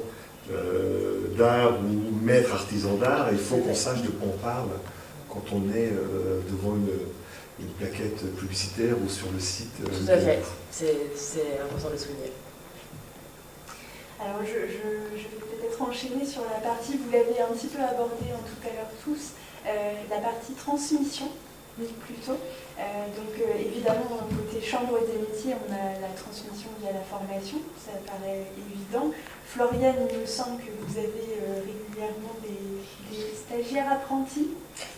d'art ou maître artisan d'art, il faut qu'on sache de quoi on parle quand on est devant une plaquette publicitaire ou sur le site. Tout à fait, c'est important de le souligner. Alors je vais peut-être enchaîner sur la partie, vous l'avez un petit peu abordé tout à l'heure tous, la partie transmission plutôt. Donc évidemment, côté chambre des métiers, on a la transmission via la formation, ça paraît évident. Floriane, il me semble que vous avez régulièrement des stagiaires apprentis.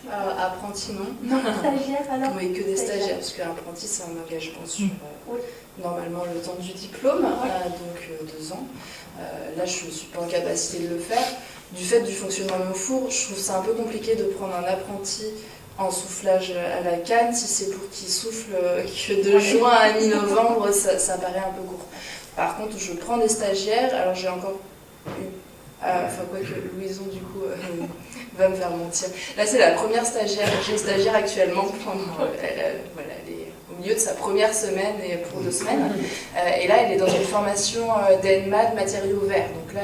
Apprentis, non. Non, stagiaires alors. Oui, que des stagiaires, parce qu'apprenti, c'est un engagement sur normalement le temps du diplôme, donc 2 ans. Là, je ne suis pas en capacité de le faire. Du fait du fonctionnement de mon four, je trouve ça un peu compliqué de prendre un apprenti en soufflage à la canne. Si c'est pour qu'il souffle que de juin à mi-novembre, ça paraît un peu court. Par contre, je prends des stagiaires. Alors, j'ai encore eu... quoique Louison, du coup, va me faire mentir. Là, c'est la première stagiaire. J'ai une stagiaire actuellement pendant... elle est au milieu de sa première semaine et pour 2 semaines. Et là, elle est dans une formation d'ENMAD matériaux verts. Donc là,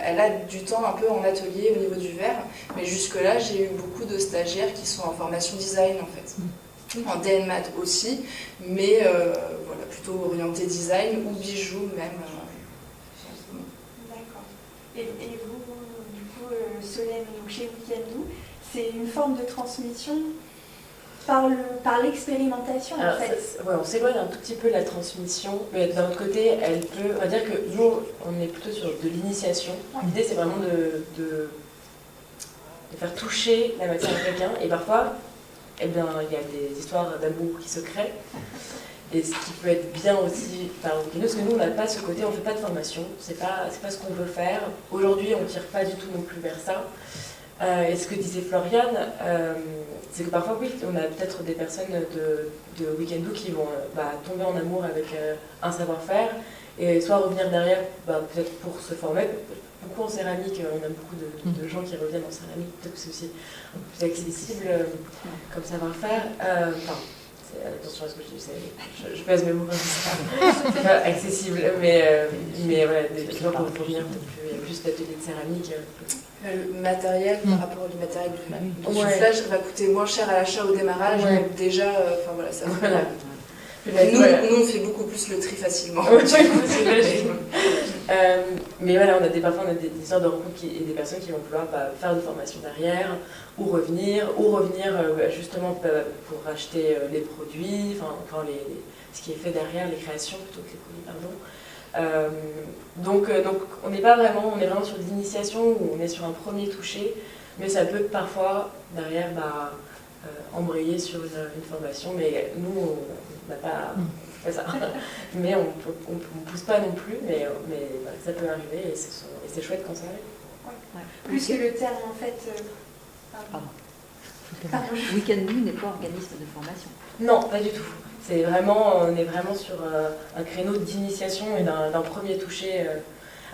elle a du temps un peu en atelier au niveau du verre. Mais jusque-là, j'ai eu beaucoup de stagiaires qui sont en formation design, en fait. En DNMAD aussi, mais voilà, plutôt orienté design ou bijoux même. D'accord. Et vous, du coup, Solène, donc chez Weekendoo, c'est une forme de transmission par l'expérimentation en Alors, fait. ouais, on s'éloigne un tout petit peu de la transmission, mais d'un autre côté, elle peut. On va dire que nous, on est plutôt sur de l'initiation. L'idée, c'est vraiment de faire toucher la matière à quelqu'un, et parfois, eh bien, il y a des histoires d'amour qui se créent. Et ce qui peut être bien aussi par Weekend, parce que nous, on n'a pas ce côté, on ne fait pas de formation, c'est pas ce qu'on veut faire. Aujourd'hui, on ne tire pas du tout non plus vers ça. Et ce que disait Floriane, c'est que parfois, oui, on a peut-être des personnes de Weekend qui vont tomber en amour avec un savoir-faire et soit revenir derrière, peut-être pour se former. Beaucoup en céramique, on a beaucoup de gens qui reviennent en céramique, peut-être que c'est aussi un peu plus accessible comme savoir-faire. Attention à ce que je dis, je pèse mes mots comme ça. C'est pas accessible, mais voilà, des gens pour revenir, peut-être qu'il y a juste l'atelier de céramique. Le matériel, par rapport au matériel du Ouais. soufflage, va coûter moins cher à l'achat au démarrage, Ouais. donc déjà, voilà, ça Voilà. Nous, on fait beaucoup plus le tri facilement. J'imagine. Mais voilà, parfois on a des histoires de rencontres et des personnes qui vont vouloir faire une formation derrière, ou revenir justement pour acheter les produits, ce qui est fait derrière, les créations plutôt que les produits, pardon. Donc on n'est vraiment sur de l'initiation où on est sur un premier toucher, mais ça peut parfois derrière embrayer sur une formation, mais nous on n'a pas fait ça. Mais on ne pousse pas non plus, mais voilà, ça peut arriver et c'est chouette quand ça arrive. Ouais. Plus que le terme en fait. Pardon. Weekend Blue n'est pas organisme de formation. Non, pas du tout. On est vraiment sur un créneau d'initiation et d'un premier toucher.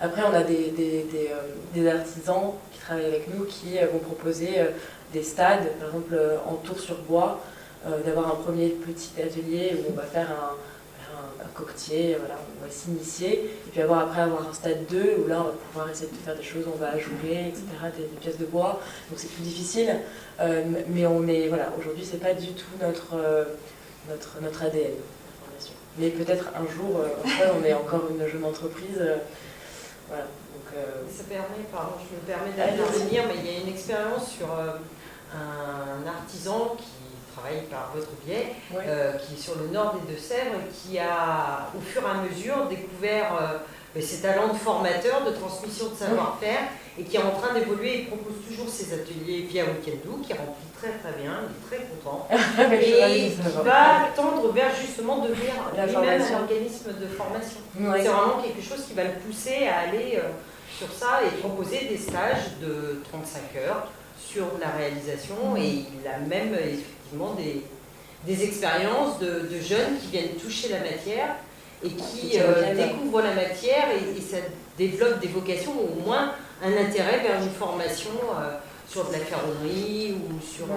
Après, on a des artisans qui travaillent avec nous qui vont proposer des stades, par exemple en tour sur bois, d'avoir un premier petit atelier où on va faire un coquetier, voilà, on va s'initier, et puis après avoir un stade 2 où là on va pouvoir essayer de faire des choses, on va ajouter, etc., des pièces de bois, donc c'est plus difficile, mais aujourd'hui c'est pas du tout notre ADN, la formation. Mais peut-être un jour, on est encore une jeune entreprise, voilà. Donc, ça permet, pardon, je me permets d'intervenir, mais il y a une expérience sur un artisan qui travaille par votre biais, qui est sur le nord des Deux-Sèvres, et qui a, au fur et à mesure, découvert ses talents de formateur, de transmission de savoir-faire, et qui est en train d'évoluer. Il propose toujours ses ateliers via Weekend Blue, qui remplit très très bien, il est très content, et qui va tendre vers justement devenir lui-même un organisme de formation. Ouais. C'est vraiment quelque chose qui va le pousser à aller sur ça et proposer des stages de 35 heures sur la réalisation, et il a même effectivement des expériences de jeunes qui viennent toucher la matière et qui découvrent la matière, et ça développe des vocations, ou au moins un intérêt vers une formation sur de la ferronnerie ou sur...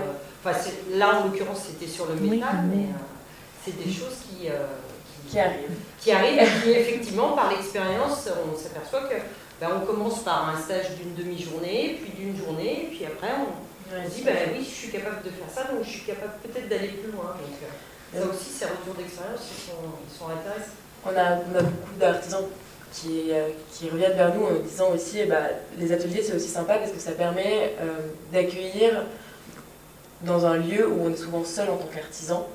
là en l'occurrence c'était sur le métal, mais c'est des choses qui arrivent et qui effectivement par l'expérience on s'aperçoit que on commence par un stage d'une demi-journée, puis d'une journée, et puis après on se dit oui, je suis capable de faire ça, donc je suis capable peut-être d'aller plus loin. Donc ça aussi, ces retours d'expérience, ils sont intéressants. On a beaucoup d'artisans qui reviennent vers nous en disant aussi les ateliers c'est aussi sympa parce que ça permet d'accueillir dans un lieu où on est souvent seul en tant qu'artisan.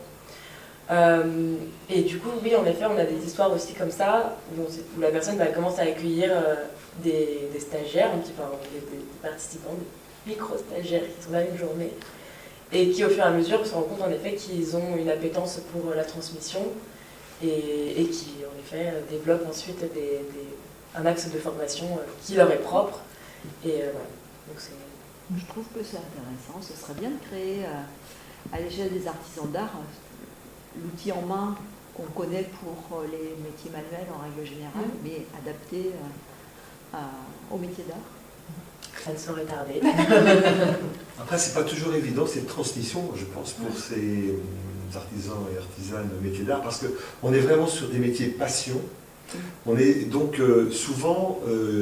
Et du coup, oui, en effet, on a des histoires aussi comme ça où la personne commence à accueillir des stagiaires, des participants, des micro-stagiaires qui sont là une journée et qui, au fur et à mesure, se rendent compte en effet qu'ils ont une appétence pour la transmission et qui, en effet, développent ensuite un axe de formation qui leur est propre. Et voilà. Donc je trouve que c'est intéressant. Ce serait bien de créer à l'échelle des artisans d'art l'outil en main qu'on connaît pour les métiers manuels en règle générale, mais adapté au métier d'art. Ça ne saurait tarder. Après, c'est pas toujours évident cette transmission, je pense, pour ces artisans et artisanes de métiers d'art, parce qu'on est vraiment sur des métiers passion. On est donc souvent,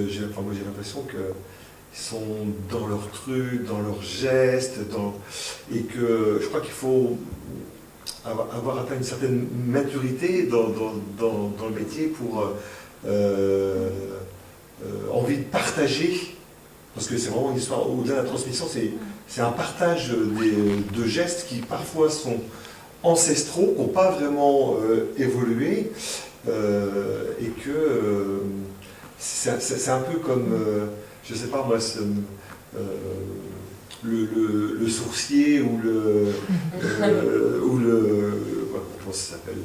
j'ai l'impression qu'ils sont dans leur truc, dans leurs gestes, et que je crois qu'il faut avoir atteint une certaine maturité dans le métier pour envie de partager, parce que c'est vraiment une histoire, au-delà de la transmission, c'est un partage de gestes qui parfois sont ancestraux, qui n'ont pas vraiment évolué, et que c'est un peu comme, je ne sais pas moi, le sourcier ou comment ça s'appelle,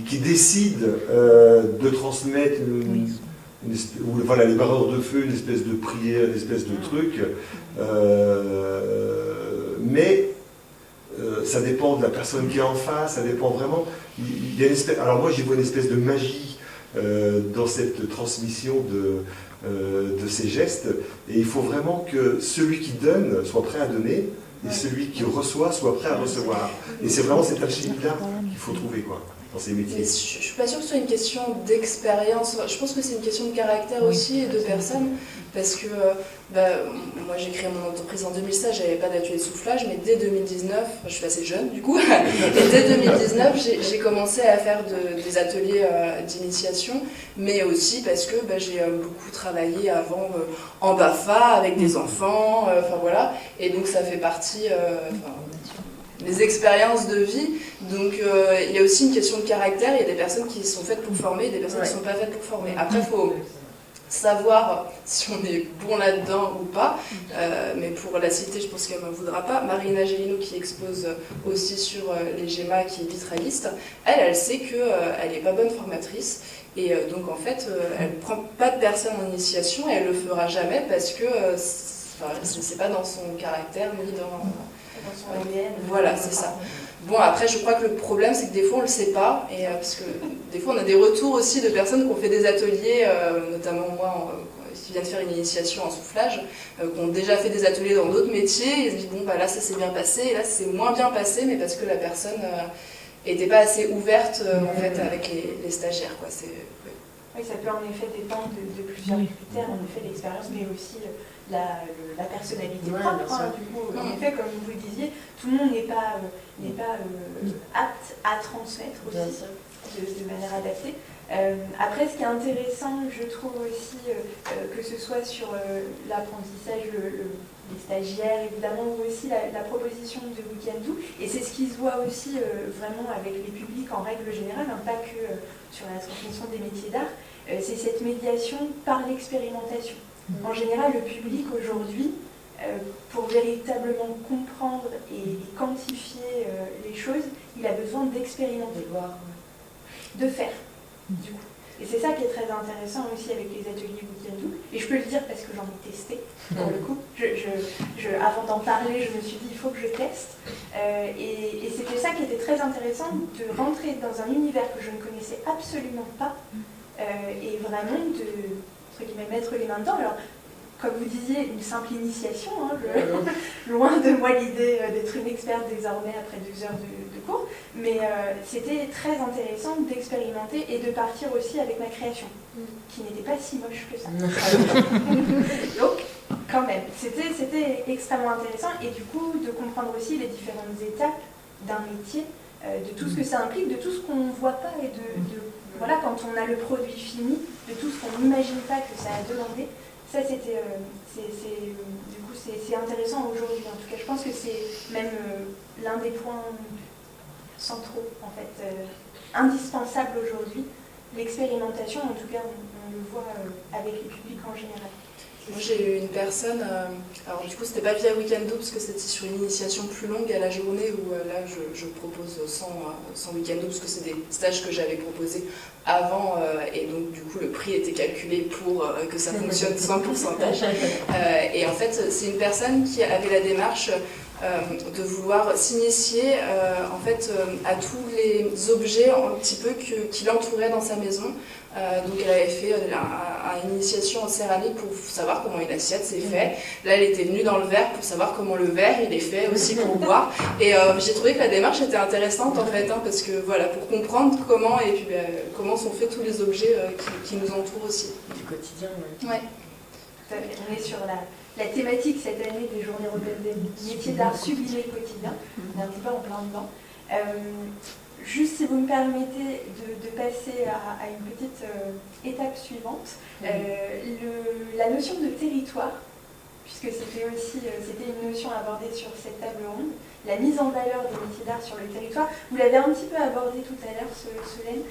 qui décide de transmettre voilà, les barreurs de feu, une espèce de prière, une espèce de truc, mais ça dépend de la personne qui est en face, ça dépend vraiment. Il y a une espèce, alors moi j'y vois une espèce de magie dans cette transmission de ces gestes, et il faut vraiment que celui qui donne soit prêt à donner, et celui qui reçoit soit prêt à recevoir. Et c'est vraiment cette alchimie-là qu'il faut trouver, quoi, dans ces métiers. Mais je ne suis pas sûre que ce soit une question d'expérience. Je pense que c'est une question de caractère aussi et de personne. Parce que moi j'ai créé mon entreprise en 2016, j'avais pas d'atelier de soufflage, mais dès 2019, je suis assez jeune du coup, et dès 2019 j'ai commencé à faire des ateliers d'initiation, mais aussi parce que j'ai beaucoup travaillé avant en BAFA avec des enfants, enfin voilà, et donc ça fait partie des expériences de vie. Donc il y a aussi une question de caractère, il y a des personnes qui sont faites pour former, et des personnes qui ne sont pas faites pour former. Après il faut savoir si on est bon là-dedans ou pas, mais pour la citer, je pense qu'elle ne m'en voudra pas. Marina Gélino, qui expose aussi sur les GEMA, qui est vitrailliste, elle sait qu'elle n'est pas bonne formatrice, et donc en fait, elle ne prend pas de personne en initiation, et elle ne le fera jamais parce que c'est pas dans son caractère ni dans son ADN. Voilà, c'est ça. Bon, après, je crois que le problème, c'est que des fois, on ne le sait pas, et parce que des fois, on a des retours aussi de personnes qui ont fait des ateliers, notamment moi, qui viennent faire une initiation en soufflage, qui ont déjà fait des ateliers dans d'autres métiers, et ils se disent, bon, là, ça s'est bien passé, et là, c'est moins bien passé, mais parce que la personne n'était pas assez ouverte, en fait, avec les stagiaires, quoi. Oui, ça peut en effet dépendre de plusieurs critères, en effet, l'expérience, mais aussi la personnalité propre. Du coup, en effet, comme vous le disiez, tout le monde n'est pas apte à transmettre aussi de manière adaptée. Après, ce qui est intéressant, je trouve aussi, que ce soit sur l'apprentissage, les stagiaires, évidemment, ou aussi la proposition de Week-end Doux, et c'est ce qui se voit aussi vraiment avec les publics en règle générale, pas que sur la transmission des métiers d'art, c'est cette médiation par l'expérimentation. En général, le public aujourd'hui, pour véritablement comprendre et quantifier les choses, il a besoin d'expérimenter, de faire, du coup. Et c'est ça qui est très intéressant aussi avec les ateliers Week-end Doux. Et je peux le dire parce que j'en ai testé, pour le coup. Avant d'en parler, je me suis dit, il faut que je teste. Et c'était ça qui était très intéressant, de rentrer dans un univers que je ne connaissais absolument pas, et vraiment de, entre guillemets, mettre les mains dedans. Alors, comme vous disiez, une simple initiation, loin de moi l'idée d'être une experte désormais après 2 heures de cours, mais c'était très intéressant d'expérimenter et de partir aussi avec ma création, qui n'était pas si moche que ça. Donc, quand même, c'était extrêmement intéressant, et du coup, de comprendre aussi les différentes étapes d'un métier, de tout ce que ça implique, de tout ce qu'on ne voit pas, et voilà, quand on a le produit fini, de tout ce qu'on n'imagine pas que ça a demandé. Ça, c'était, du coup, c'est intéressant aujourd'hui. En tout cas, je pense que c'est même l'un des points centraux, en fait, indispensables aujourd'hui. L'expérimentation, en tout cas, on le voit avec les publics en général. Moi, j'ai eu une personne, alors du coup, c'était pas via Week-end Doux, parce que c'était sur une initiation plus longue à la journée, où là, je propose sans Week-end Doux, parce que c'est des stages que j'avais proposés avant, et donc du coup, le prix était calculé pour que ça fonctionne sans pourcentage. Et en fait, c'est une personne qui avait la démarche de vouloir s'initier en fait, à tous les objets un petit peu qui l'entouraient dans sa maison. Donc elle avait fait une initiation en céramique pour savoir comment une assiette s'est fait. Là, elle était venue dans le verre pour savoir comment le verre il est fait aussi pour boire. Et j'ai trouvé que la démarche était intéressante en fait, parce que voilà, pour comprendre comment et puis comment sont faits tous les objets qui nous entourent aussi. Du quotidien, oui. Ouais. Tout à fait. On est sur la thématique cette année des Journées européennes des métiers d'art, sublimer le quotidien. On est un petit peu en plein dedans. juste si vous me permettez de passer à une petite étape suivante, la notion de territoire, puisque c'était une notion abordée sur cette table ronde, la mise en valeur des métiers d'art sur le territoire. Vous l'avez un petit peu abordé tout à l'heure, Solène.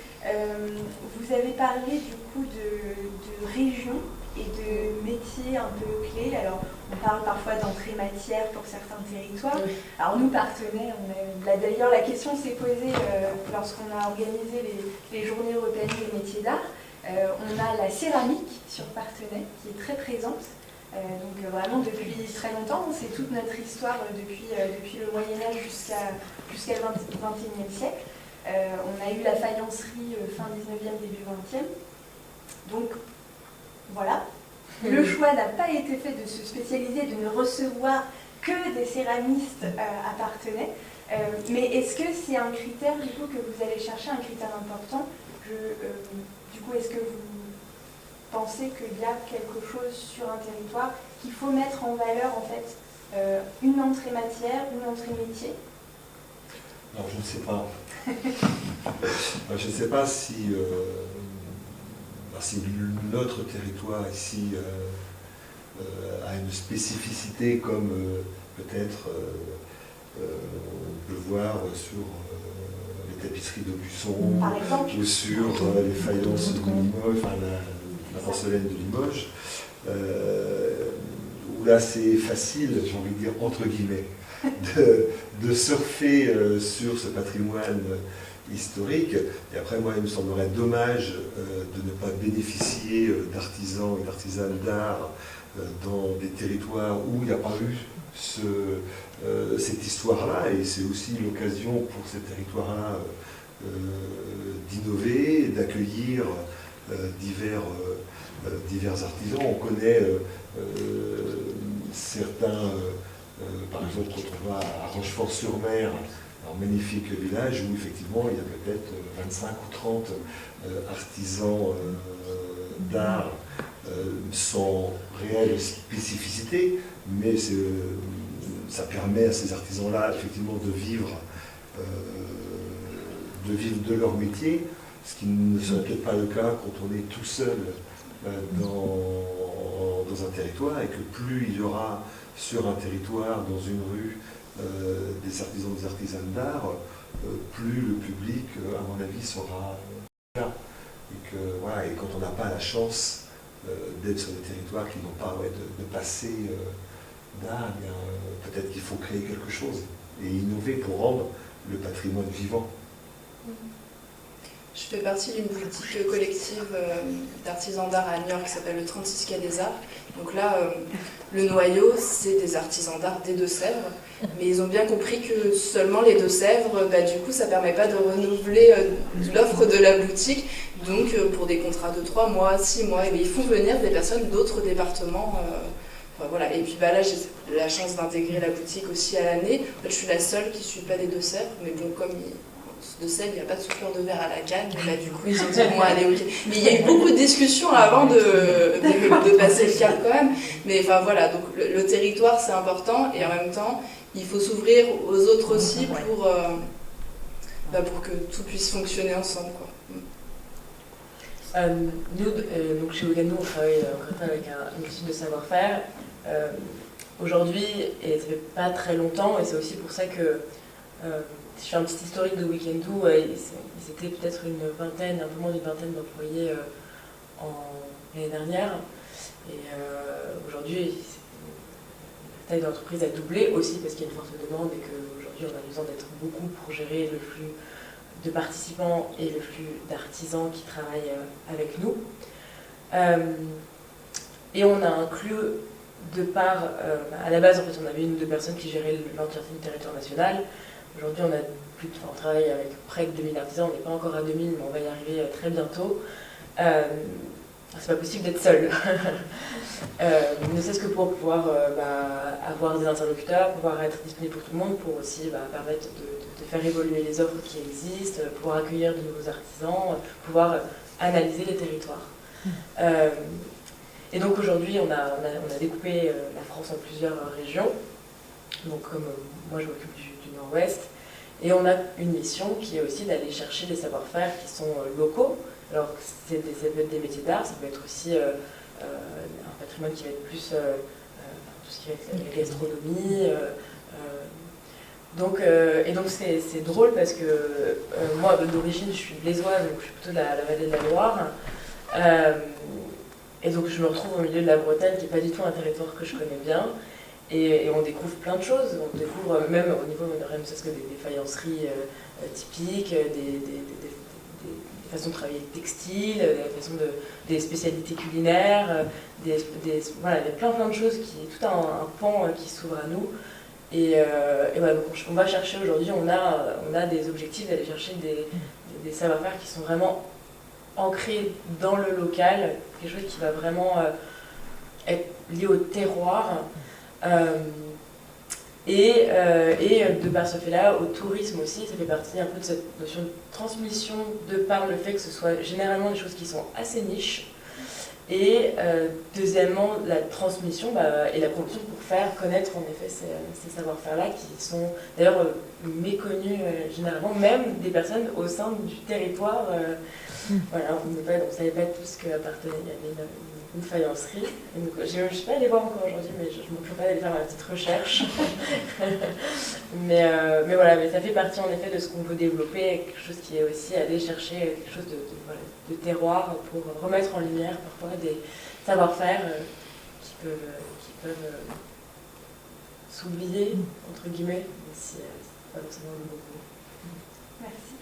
Vous avez parlé du coup de régions et de métiers un peu clés. Alors, on parle parfois d'entrée matière pour certains territoires. Oui. Alors, nous, partenaires, d'ailleurs, la question s'est posée lorsqu'on a organisé les Journées européennes des métiers d'art. On a la céramique sur Parthenay, qui est très présente. Donc vraiment depuis très longtemps, c'est toute notre histoire depuis le Moyen-Âge jusqu'à le XXIe siècle. On a eu la faïencerie fin 19e, début 20e. Donc voilà, le choix n'a pas été fait de se spécialiser, de ne recevoir que des céramistes à Parthenay. Mais est-ce que c'est un critère du coup que vous allez chercher, un critère important? Du coup, est-ce que vous pensez qu'il y a quelque chose sur un territoire qu'il faut mettre en valeur, en fait, une entrée matière, une entrée métier? Alors, je ne sais pas. Je ne sais pas si notre territoire ici a une spécificité comme peut-être on peut voir sur les tapisseries d'Aubusson ou sur les faïences de Limoges, enfin la porcelaine de Limoges, où là c'est facile, j'ai envie de dire entre guillemets, de surfer sur ce patrimoine historique. Et après, moi, il me semblerait dommage de ne pas bénéficier d'artisans et d'artisanes d'art dans des territoires où il n'y a pas eu cette histoire-là. Et c'est aussi l'occasion pour ces territoires-là d'innover, d'accueillir divers artisans. On connaît certains, par exemple, quand on va à Rochefort-sur-Mer, un magnifique village où effectivement il y a peut-être 25 ou 30 artisans d'art sans réelle spécificité, mais ça permet à ces artisans-là effectivement de vivre de leur métier, ce qui ne serait peut-être pas le cas quand on est tout seul dans un territoire, et que plus il y aura sur un territoire, dans une rue, des artisans, des artisanes d'art, plus le public, à mon avis, sera là. Et quand on n'a pas la chance d'être sur des territoires qui n'ont pas de passé d'art, peut-être qu'il faut créer quelque chose et innover pour rendre le patrimoine vivant. Je fais partie d'une boutique collective d'artisans d'art à New York qui s'appelle le 36 Quai des Arts. Donc là, le noyau, c'est des artisans d'art des Deux-Sèvres. Mais ils ont bien compris que seulement les Deux-Sèvres, du coup, ça ne permet pas de renouveler l'offre de la boutique. Donc, pour des contrats de 3 mois, 6 mois, ils font venir des personnes d'autres départements. Voilà. Et puis là, j'ai la chance d'intégrer la boutique aussi à l'année. En fait, je suis la seule qui ne suis pas des Deux-Sèvres. Mais bon, comme de sel, il n'y a pas de souffleur de verre à la canne, du coup ils ont dit bon allez ok. Mais il y a eu beaucoup de discussions avant de passer le cap quand même. Mais enfin voilà, donc le territoire c'est important et en même temps il faut s'ouvrir aux autres aussi pour que tout puisse fonctionner ensemble, quoi. Nous, donc chez Ouganou, on travaille avec une équipe de savoir-faire. Aujourd'hui, et ça fait pas très longtemps, et c'est aussi pour ça que si je fais un petit historique de Weekendoo, ils étaient peut-être un peu moins d'une vingtaine d'employés l'année dernière. Et aujourd'hui, la taille de l'entreprise a doublé aussi parce qu'il y a une forte demande et qu'aujourd'hui, on a besoin d'être beaucoup pour gérer le flux de participants et le flux d'artisans qui travaillent avec nous. Et on a inclus, de part, à la base, en fait, on avait 1 ou 2 personnes qui géraient l'entièreté du territoire national. Aujourd'hui, on travaille avec près de 2000 artisans, on n'est pas encore à 2000, mais on va y arriver très bientôt. C'est pas possible d'être seul. Ne serait-ce que pour pouvoir avoir des interlocuteurs, pouvoir être disponible pour tout le monde, pour aussi permettre de faire évoluer les offres qui existent, pouvoir accueillir de nouveaux artisans, pouvoir analyser les territoires. Et donc aujourd'hui, on a découpé la France en plusieurs régions. Donc comme moi je m'occupe du Nord-Ouest, Et on a une mission qui est aussi d'aller chercher des savoir-faire qui sont locaux. Alors, ça peut être des métiers d'art, ça peut être aussi un patrimoine qui va être plus tout ce qui va être la gastronomie. Donc c'est drôle parce que moi, d'origine, je suis blésoise, donc je suis plutôt de la vallée de la Loire. Et donc je me retrouve au milieu de la Bretagne, qui n'est pas du tout un territoire que je connais bien. Et on découvre plein de choses. On découvre même au niveau, ne serait-ce que des faïenceries typiques, des façons de travailler le textile, des spécialités culinaires. Voilà, il y a plein de choses, tout un pan qui s'ouvre à nous. Et voilà, donc on va chercher aujourd'hui, on a des objectifs d'aller chercher des savoir-faire qui sont vraiment ancrés dans le local, quelque chose qui va vraiment être lié au terroir. Et de par ce fait-là, au tourisme aussi, ça fait partie un peu de cette notion de transmission de par le fait que ce soit généralement des choses qui sont assez niches. Et deuxièmement, la transmission et la promotion pour faire connaître en effet ces savoir-faire-là qui sont d'ailleurs méconnus généralement, même des personnes au sein du territoire. Voilà, on ne savait pas tous qu'appartenait, il y avait une faïencerie. Je ne suis pas allée voir encore aujourd'hui, mais je ne m'occupe pas d'aller faire ma petite recherche. mais voilà, mais ça fait partie en effet de ce qu'on veut développer, quelque chose qui est aussi aller chercher quelque chose de terroir pour remettre en lumière parfois des savoir-faire qui peuvent s'oublier, entre guillemets, mais si c'est pas forcément le bon mot. Merci.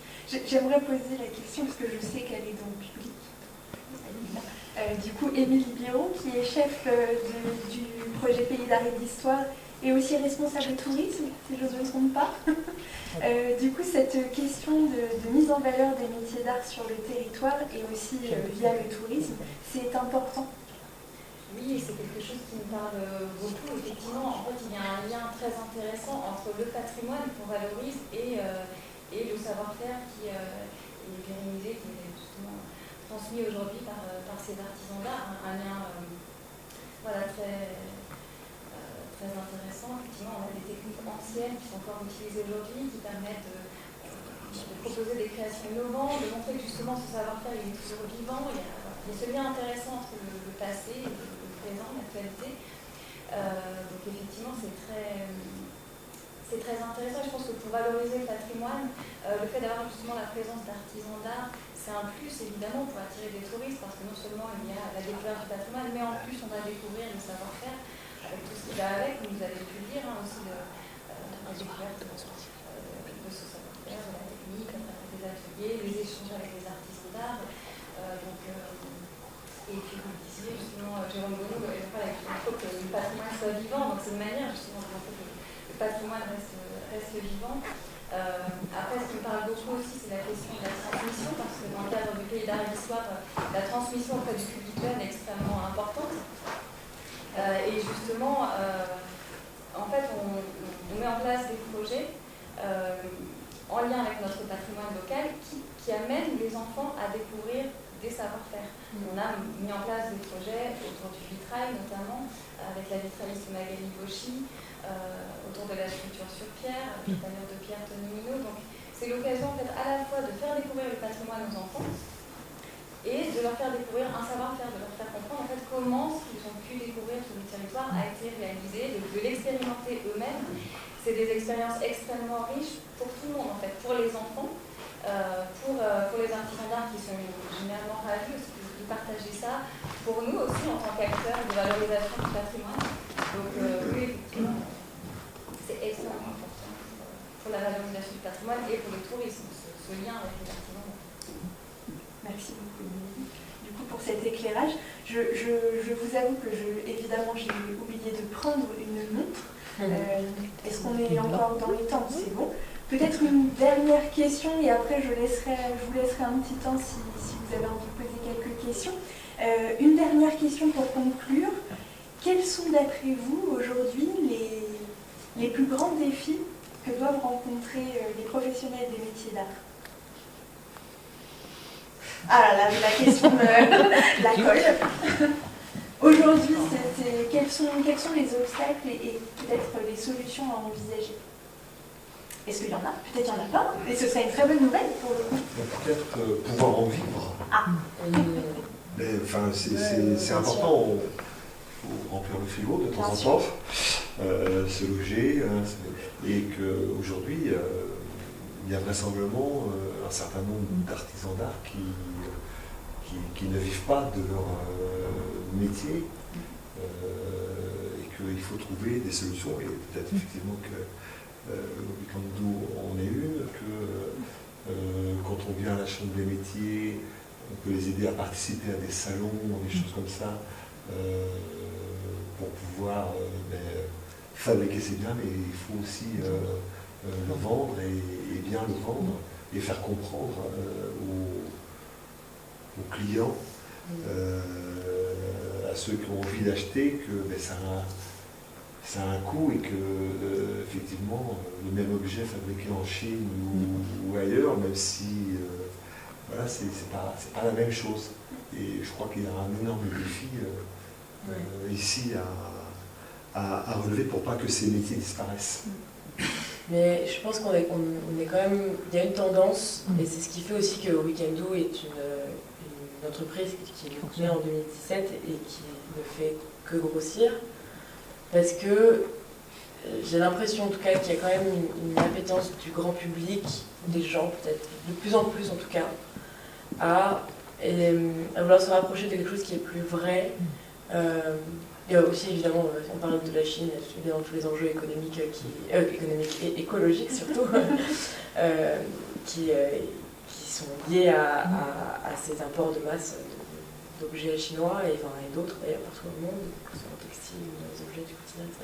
J'aimerais poser la question, parce que je sais qu'elle est dans le public. Du coup, Émilie Biron, qui est chef du projet Pays d'Art et d'Histoire, et aussi responsable de tourisme, si je ne me trompe pas. Du coup, cette question de mise en valeur des métiers d'art sur le territoire et aussi via le tourisme, c'est important. Oui, c'est quelque chose qui me parle beaucoup. Effectivement, en fait, il y a un lien très intéressant entre le patrimoine qu'on valorise et le savoir-faire qui est pérennisé, qui est justement transmis aujourd'hui par ces artisans d'art. Un lien très intéressant. Effectivement, on a des techniques anciennes qui sont encore utilisées aujourd'hui, qui permettent de proposer des créations innovantes, de montrer que justement ce savoir-faire il est toujours vivant. Il y a ce lien intéressant entre le passé et le présent, l'actualité. Donc effectivement, c'est très intéressant. Je pense que pour valoriser le patrimoine, le fait d'avoir justement la présence d'artisans d'art, c'est un plus évidemment pour attirer des touristes, parce que non seulement il y a la découverte du patrimoine, mais en plus on va découvrir le savoir-faire avec tout ce qui va avec, comme vous avez pu le dire, aussi la découverte de ce savoir-faire, de la technique, des ateliers, les échanges avec les artisans d'art. Et puis vous le disiez justement, Jérôme Bonneau, il faut que le patrimoine soit vivant, donc c'est une manière justement de montrer que le patrimoine reste vivant. Après, ce qui me parle beaucoup aussi, c'est la question de la transmission, parce que dans le cadre du Pays d'Art et d'Histoire, la transmission auprès du public jeune est extrêmement importante. Et justement, en fait, on met en place des projets en lien avec notre patrimoine local qui amènent les enfants à découvrir des savoir-faire. On a mis en place des projets autour du vitrail, notamment, avec la vitrailliste Magali Bauchy, autour de la sculpture sur pierre, tout à l'heure de Pierre Tonimino. Donc, c'est l'occasion en fait, à la fois de faire découvrir le patrimoine aux enfants et de leur faire découvrir un savoir-faire, de leur faire comprendre en fait, comment ce qu'ils ont pu découvrir sur le territoire a été réalisé, de l'expérimenter eux-mêmes. C'est des expériences extrêmement riches pour tout le monde, en fait, pour les enfants, pour les artisans d'art qui sont généralement ravis aussi de partager ça, pour nous aussi en tant qu'acteurs de valorisation du patrimoine. Donc oui, effectivement, c'est extrêmement important pour la valorisation du patrimoine et pour le tourisme, ce lien avec les artisans d'art. Merci beaucoup, Émilie. Du coup, pour cet éclairage, je vous avoue que évidemment, j'ai oublié de prendre une montre. Est-ce qu'on est encore dans les temps? C'est bon. Peut-être une dernière question et après je vous laisserai un petit temps si vous avez envie de poser quelques questions. Une dernière question pour conclure. Quels sont d'après vous aujourd'hui les plus grands défis que doivent rencontrer les professionnels des métiers d'art? Ah là, la question la colle. Aujourd'hui, quels sont les obstacles et peut-être les solutions à envisager? Est-ce qu'il y en a? Peut-être il y en a pas. Et ce serait une très bonne nouvelle pour le coup. Peut-être pouvoir en vivre. Ah. Mais, enfin, c'est important. Il faut remplir le frigo de temps en temps, se loger, et qu'aujourd'hui, il y a vraisemblablement un certain nombre d'artisans d'art qui ne vivent pas de leur métier, et qu'il faut trouver des solutions, et peut-être effectivement que Wikando en est une, que quand on vient à la Chambre des métiers, on peut les aider à participer à des salons, des choses comme ça, pour pouvoir fabriquer ses biens, mais il faut aussi le vendre et bien le vendre et faire comprendre aux clients, à ceux qui ont envie d'acheter, que ça a un coût et que effectivement le même objet fabriqué en Chine ou ailleurs, même si voilà, c'est pas la même chose. Et je crois qu'il y a un énorme défi ici à relever pour pas que ces métiers disparaissent. Mais je pense qu'on est quand même. Il y a une tendance, et c'est ce qui fait aussi que Wikando est une entreprise qui est née en 2017 et qui ne fait que grossir. Parce que j'ai l'impression en tout cas qu'il y a quand même une appétence du grand public, des gens peut-être, de plus en plus en tout cas, à vouloir se rapprocher de quelque chose qui est plus vrai. Il y a aussi évidemment, on parle de la Chine, évidemment tous les enjeux économiques, économiques et écologiques surtout, qui sont liés à ces imports de masse d'objets chinois et d'autres d'ailleurs partout dans le monde, que ce soit en textile, les objets du quotidien, etc.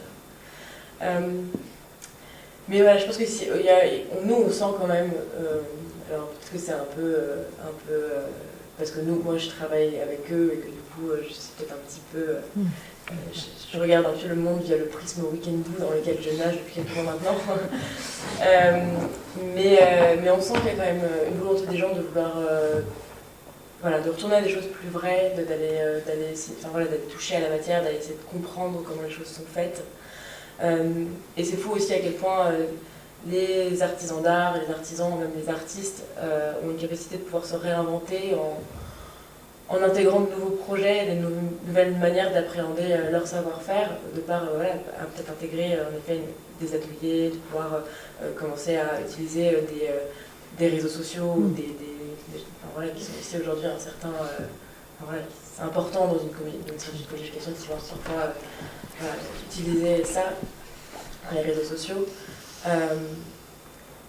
Mais voilà, je pense que nous on sent quand même, alors peut-être que c'est un peu parce que moi je travaille avec eux et que du coup je suis peut-être un petit peu, je regarde un peu le monde via le prisme Wikando dans lequel je nage depuis quelques mois maintenant. Mais on sent qu'il y a quand même une volonté des gens de vouloir de retourner à des choses plus vraies, d'aller toucher à la matière, d'aller essayer de comprendre comment les choses sont faites. Et c'est fou aussi à quel point les artisans d'art, les artisans, même les artistes ont une capacité de pouvoir se réinventer en intégrant de nouveaux projets, des nouvelles manières d'appréhender leur savoir-faire, de par à peut-être intégrer en effet des ateliers, de pouvoir commencer à utiliser des réseaux sociaux, qui sont aussi aujourd'hui un certain... c'est important dans une stratégie de communication de savoir parfois utiliser ça, les réseaux sociaux.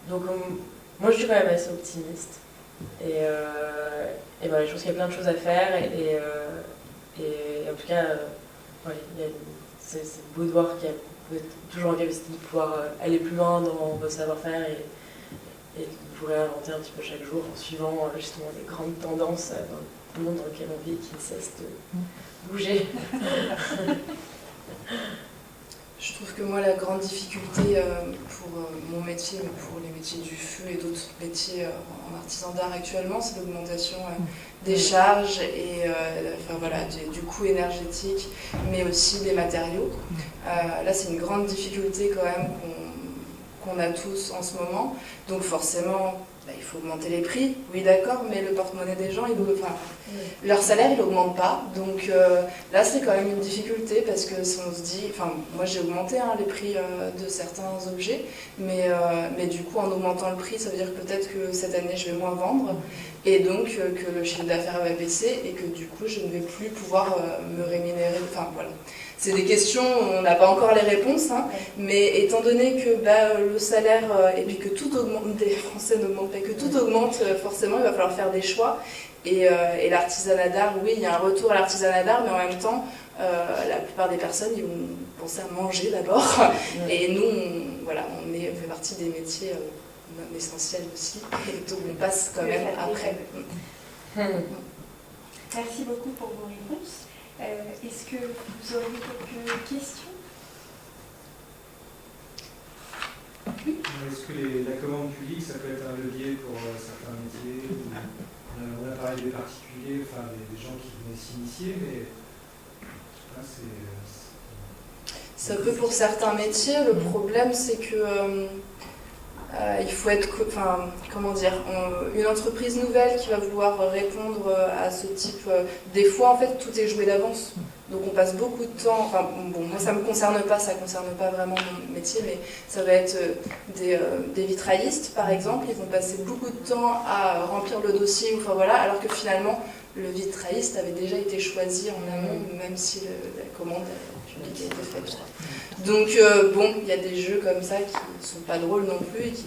Donc moi je suis quand même assez optimiste. Et voilà, je pense qu'il y a plein de choses à faire et en tout cas c'est beau de voir qu'il y a toujours en capacité de pouvoir aller plus loin dans votre savoir-faire et de vous réinventer un petit peu chaque jour en suivant justement les grandes tendances dans le monde dans lequel on vit et qui ne cesse de bouger. Je trouve que moi, la grande difficulté pour mon métier, mais pour les métiers du feu et d'autres métiers en artisan d'art actuellement, c'est l'augmentation des charges et du coût énergétique, mais aussi des matériaux. Là, c'est une grande difficulté quand même qu'on a tous en ce moment. Donc forcément, il faut augmenter les prix, oui d'accord, mais le porte-monnaie des gens, leur salaire il n'augmente pas. Donc là c'est quand même une difficulté parce que si on se dit, moi j'ai augmenté les prix de certains objets, mais du coup en augmentant le prix ça veut dire que peut-être que cette année je vais moins vendre et donc que le chiffre d'affaires va baisser et que du coup je ne vais plus pouvoir me rémunérer. C'est des questions, on n'a pas encore les réponses, mais étant donné que le salaire et puis que tout augmente, les Français n'augmentent pas, que tout augmente, forcément il va falloir faire des choix. Et l'artisanat d'art, oui, il y a un retour à l'artisanat d'art, mais en même temps, la plupart des personnes ils vont penser à manger d'abord. Et nous, on fait partie des métiers essentiels aussi, et donc on passe quand même après. Merci beaucoup pour vos réponses. Est-ce que vous auriez quelques questions? Oui. Est-ce que la commande publique, ça peut être un levier pour certains métiers on a parlé des particuliers, des gens qui venaient s'initier, mais là, ça peut pour certains métiers. Le problème, c'est que il faut être, comment dire, une entreprise nouvelle qui va vouloir répondre à ce type. Des fois, en fait, tout est joué d'avance. Donc on passe beaucoup de temps, moi ça ne me concerne pas, ça ne concerne pas vraiment mon métier, mais ça va être des vitraillistes par exemple, ils vont passer beaucoup de temps à remplir le dossier, alors que finalement le vitrailliste avait déjà été choisi en amont, même si la commande publique a été faite. Donc il y a des jeux comme ça qui ne sont pas drôles non plus, et qui...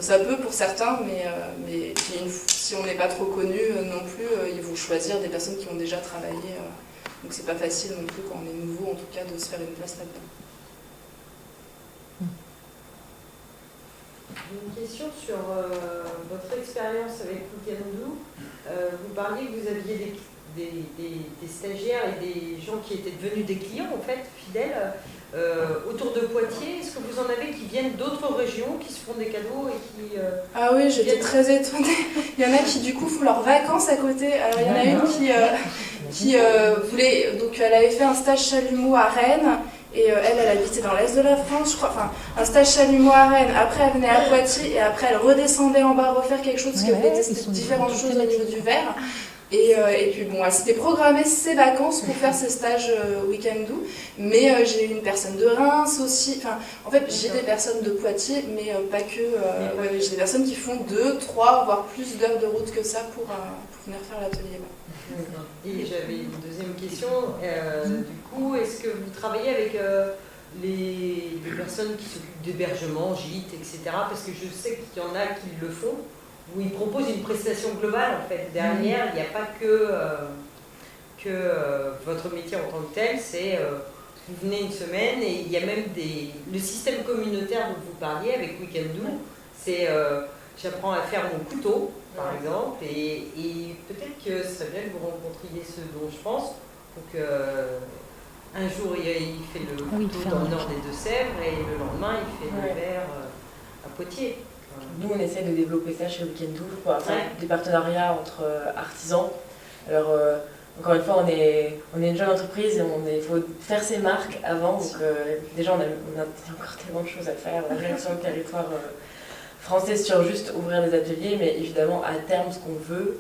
Ça peut pour certains, mais si on n'est pas trop connu non plus, ils vont choisir des personnes qui ont déjà travaillé. Donc c'est pas facile non plus quand on est nouveau, en tout cas, de se faire une place là-dedans. Une question sur votre expérience avec Weekendoo. Vous parliez que vous aviez des stagiaires et des gens qui étaient devenus des clients, en fait, fidèles. Autour de Poitiers, est-ce que vous en avez qui viennent d'autres régions, qui se font des cadeaux et qui... Ah oui, j'étais très étonnée. Il y en a qui du coup font leurs vacances à côté. Alors il y en a une qui voulait... Donc elle avait fait un stage chalumeau à Rennes, et elle habitait dans l'est de la France, je crois. Enfin, un stage chalumeau à Rennes, après elle venait à Poitiers, et après elle redescendait en bas refaire quelque chose, parce qu'elle voulait tester différentes choses au niveau du verre. Et puis bon, elle s'était programmée ses vacances pour faire ses stages Weekendoo, mais j'ai eu une personne de Reims aussi, en fait j'ai des personnes de Poitiers, mais pas que, j'ai des personnes qui font 2, 3, voire plus d'heures de route que ça pour venir faire l'atelier. Et j'avais une deuxième question, du coup, est-ce que vous travaillez avec les personnes qui s'occupent d'hébergement, gîtes, etc. Parce que je sais qu'il y en a qui le font, où ils proposent une prestation globale en fait. Derrière, il n'y a pas que votre métier en tant que tel, c'est vous venez une semaine et il y a même le système communautaire dont vous parliez avec Weekendoo, c'est j'apprends à faire mon couteau par exemple, et peut-être que ce serait bien que vous rencontriez ceux dont je pense, pour que un jour il fait le couteau dans le nord des Deux-Sèvres et le lendemain il fait le verre à Poitiers. Nous, on essaie de développer ça chez Weekendoo, des partenariats entre artisans. Alors, encore une fois, on est une jeune entreprise et il faut faire ses marques avant. Donc, déjà, on a encore tellement de choses à faire. On est sur le territoire français sur juste ouvrir des ateliers, mais évidemment, à terme, ce qu'on veut,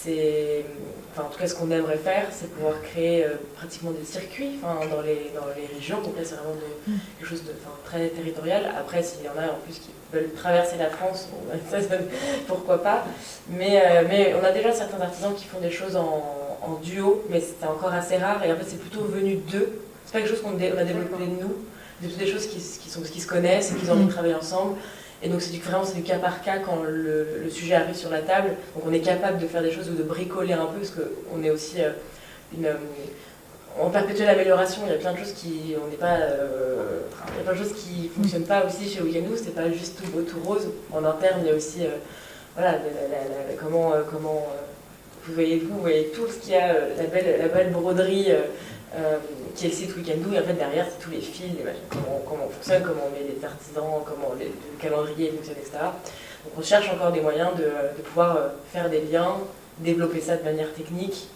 c'est... Enfin, en tout cas, ce qu'on aimerait faire, c'est pouvoir créer pratiquement des circuits dans les régions. Donc là, c'est vraiment quelque chose de très territorial. Après, s'il y en a en plus qui veulent traverser la France, ça, pourquoi pas. Mais on a déjà certains artisans qui font des choses en duo, mais c'est encore assez rare. Et en fait, c'est plutôt venu d'eux. C'est pas quelque chose qu'on a développé de nous. C'est plutôt des choses qui se connaissent et qui ont envie de travailler ensemble. Et donc c'est du cas par cas quand le sujet arrive sur la table. Donc on est capable de faire des choses ou de bricoler un peu, parce qu'on est aussi en perpétuelle amélioration. Il y a plein de choses qui qui fonctionnent pas aussi chez Weekendoo. C'est pas juste tout beau, tout rose. En interne, il y a aussi comment vous voyez tout ce qu'il y a, la belle broderie qui est le site Weekendoo, et en fait derrière c'est tous les fils, comment on fonctionne, comment on met les artisans, comment le calendrier fonctionne, etc. Donc on cherche encore des moyens de pouvoir faire des liens, développer ça de manière technique,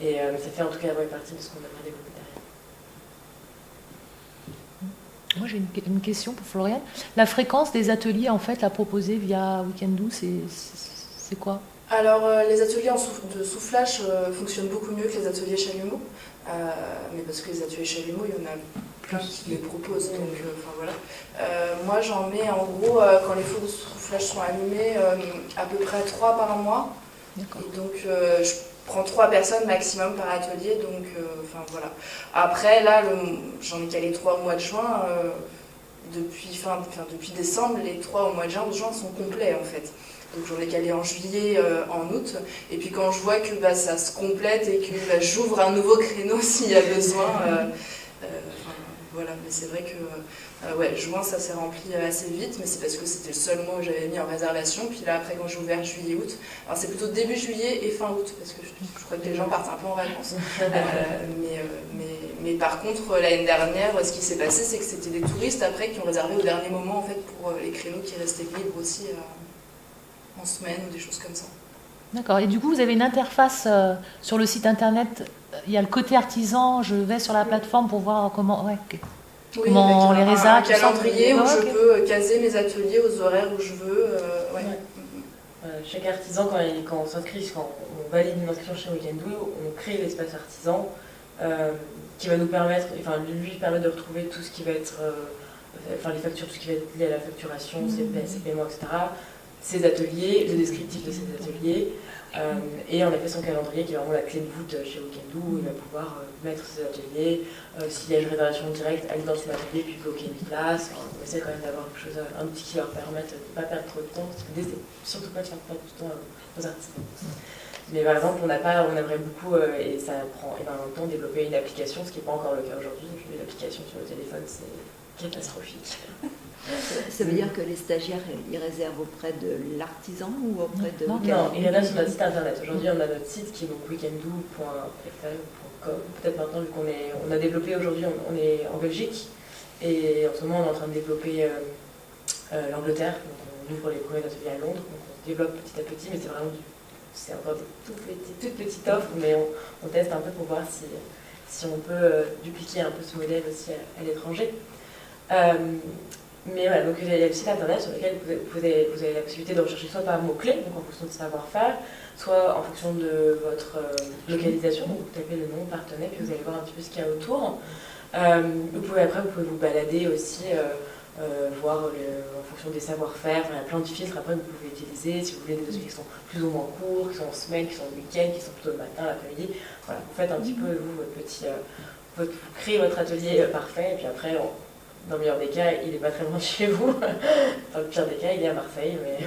et ça fait en tout cas partie de ce qu'on aimerait développer derrière. Moi j'ai une question pour Floriane. La fréquence des ateliers en fait, la proposée via Weekendoo, c'est quoi ? Alors les ateliers de soufflage fonctionnent beaucoup mieux que les ateliers chalumeau. Mais parce que les ateliers chalumeau, il y en a plein qui les proposent, donc voilà. Moi j'en mets en gros, quand les feux de soufflage sont allumés, à peu près 3 par mois. Et donc je prends 3 personnes maximum par atelier, donc voilà. Après là, j'en ai calé 3 au mois de juin, depuis décembre, les 3 au mois de juin sont complets en fait. Donc j'en ai calé en juillet, en août, et puis quand je vois que ça se complète et que j'ouvre un nouveau créneau s'il y a besoin, voilà. Mais c'est vrai que juin ça s'est rempli assez vite, mais c'est parce que c'était le seul mois où j'avais mis en réservation. Puis là après quand j'ai ouvert juillet, août, alors c'est plutôt début juillet et fin août, parce que je crois que les gens partent un peu en vacances. Mais par contre l'année dernière, ce qui s'est passé, c'est que c'était des touristes après qui ont réservé au dernier moment en fait pour les créneaux qui restaient libres aussi. En semaine ou des choses comme ça. D'accord. Et du coup, vous avez une interface sur le site internet. Il y a le côté artisan. Je vais sur la plateforme pour voir comment. Ouais. Okay. Oui, Comment avec les un résa, tout ça, calendrier où ok. je peux caser mes ateliers aux horaires où je veux. Ouais. Chaque artisan, quand on s'inscrit, quand on valide une inscription chez Weekendoo, on crée l'espace artisan qui va nous permettre, lui permettre de retrouver tout ce qui va être, les factures, tout ce qui va être lié à la facturation, ses paiements, etc. Ses ateliers, le descriptif de ses ateliers, et on a fait son calendrier qui est vraiment la clé de voûte chez Weekendoo où il va pouvoir mettre ses ateliers, s'il y a une réservation directe, aller dans son atelier puis bloquer une place. On essaie quand même d'avoir quelque chose, un outil qui leur permette de ne pas perdre trop de temps, parce que l'idée c'est surtout pas de faire perdre du temps aux artisans. Mais par exemple, on aimerait beaucoup, et ça prend énormément de temps, développer une application, ce qui n'est pas encore le cas aujourd'hui. L'application sur le téléphone, c'est catastrophique. Ça veut dire que les stagiaires, ils réservent auprès de l'artisan ou auprès de... Non, ils réservent sur notre site internet. Aujourd'hui, on a notre site qui est donc weekendoo.fr.com. Peut-être maintenant, vu on a développé aujourd'hui, on est en Belgique, et en ce moment, on est en train de développer l'Angleterre. Donc, on ouvre les premiers ateliers à Londres, donc on se développe petit à petit, mais c'est encore des toutes petites offres, mais on teste un peu pour voir si on peut dupliquer un peu ce modèle aussi à l'étranger. Mais voilà, donc il y a le site internet sur lequel vous avez la possibilité de rechercher soit par mots-clés, donc en fonction de savoir-faire, soit en fonction de votre localisation, donc vous tapez le nom partenaire, puis vous allez voir un petit peu ce qu'il y a autour. Vous pouvez vous balader aussi, voir en fonction des savoir-faire, il y a plein de filtres après que vous pouvez utiliser, si vous voulez des ateliers qui sont plus ou moins courts, qui sont en semaine, qui sont le week-end, qui sont plutôt le matin, l'après-midi. Voilà, vous faites un petit peu, vous créez votre atelier parfait, et puis après, dans le meilleur des cas, il n'est pas très loin de chez vous. Dans le pire des cas, il est à Marseille. Mais...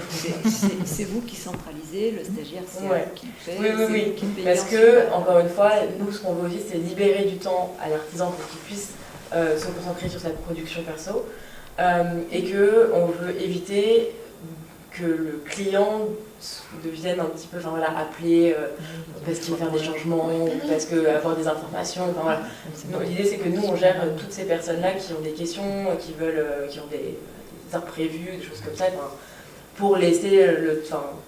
C'est vous qui centralisez, le stagiaire, c'est ouais. vous qui le fait. Oui. Parce que, encore une fois, nous, ce qu'on veut aussi, c'est libérer du temps à l'artisan pour qu'il puisse se concentrer sur sa production perso. Et qu'on veut éviter que le client devienne un petit peu, appeler parce qu'il veut faire des changements, parce qu'il veut avoir des informations. L'idée, c'est que nous, on gère toutes ces personnes-là qui ont des questions, qui ont des heures prévues, des choses comme ça, pour laisser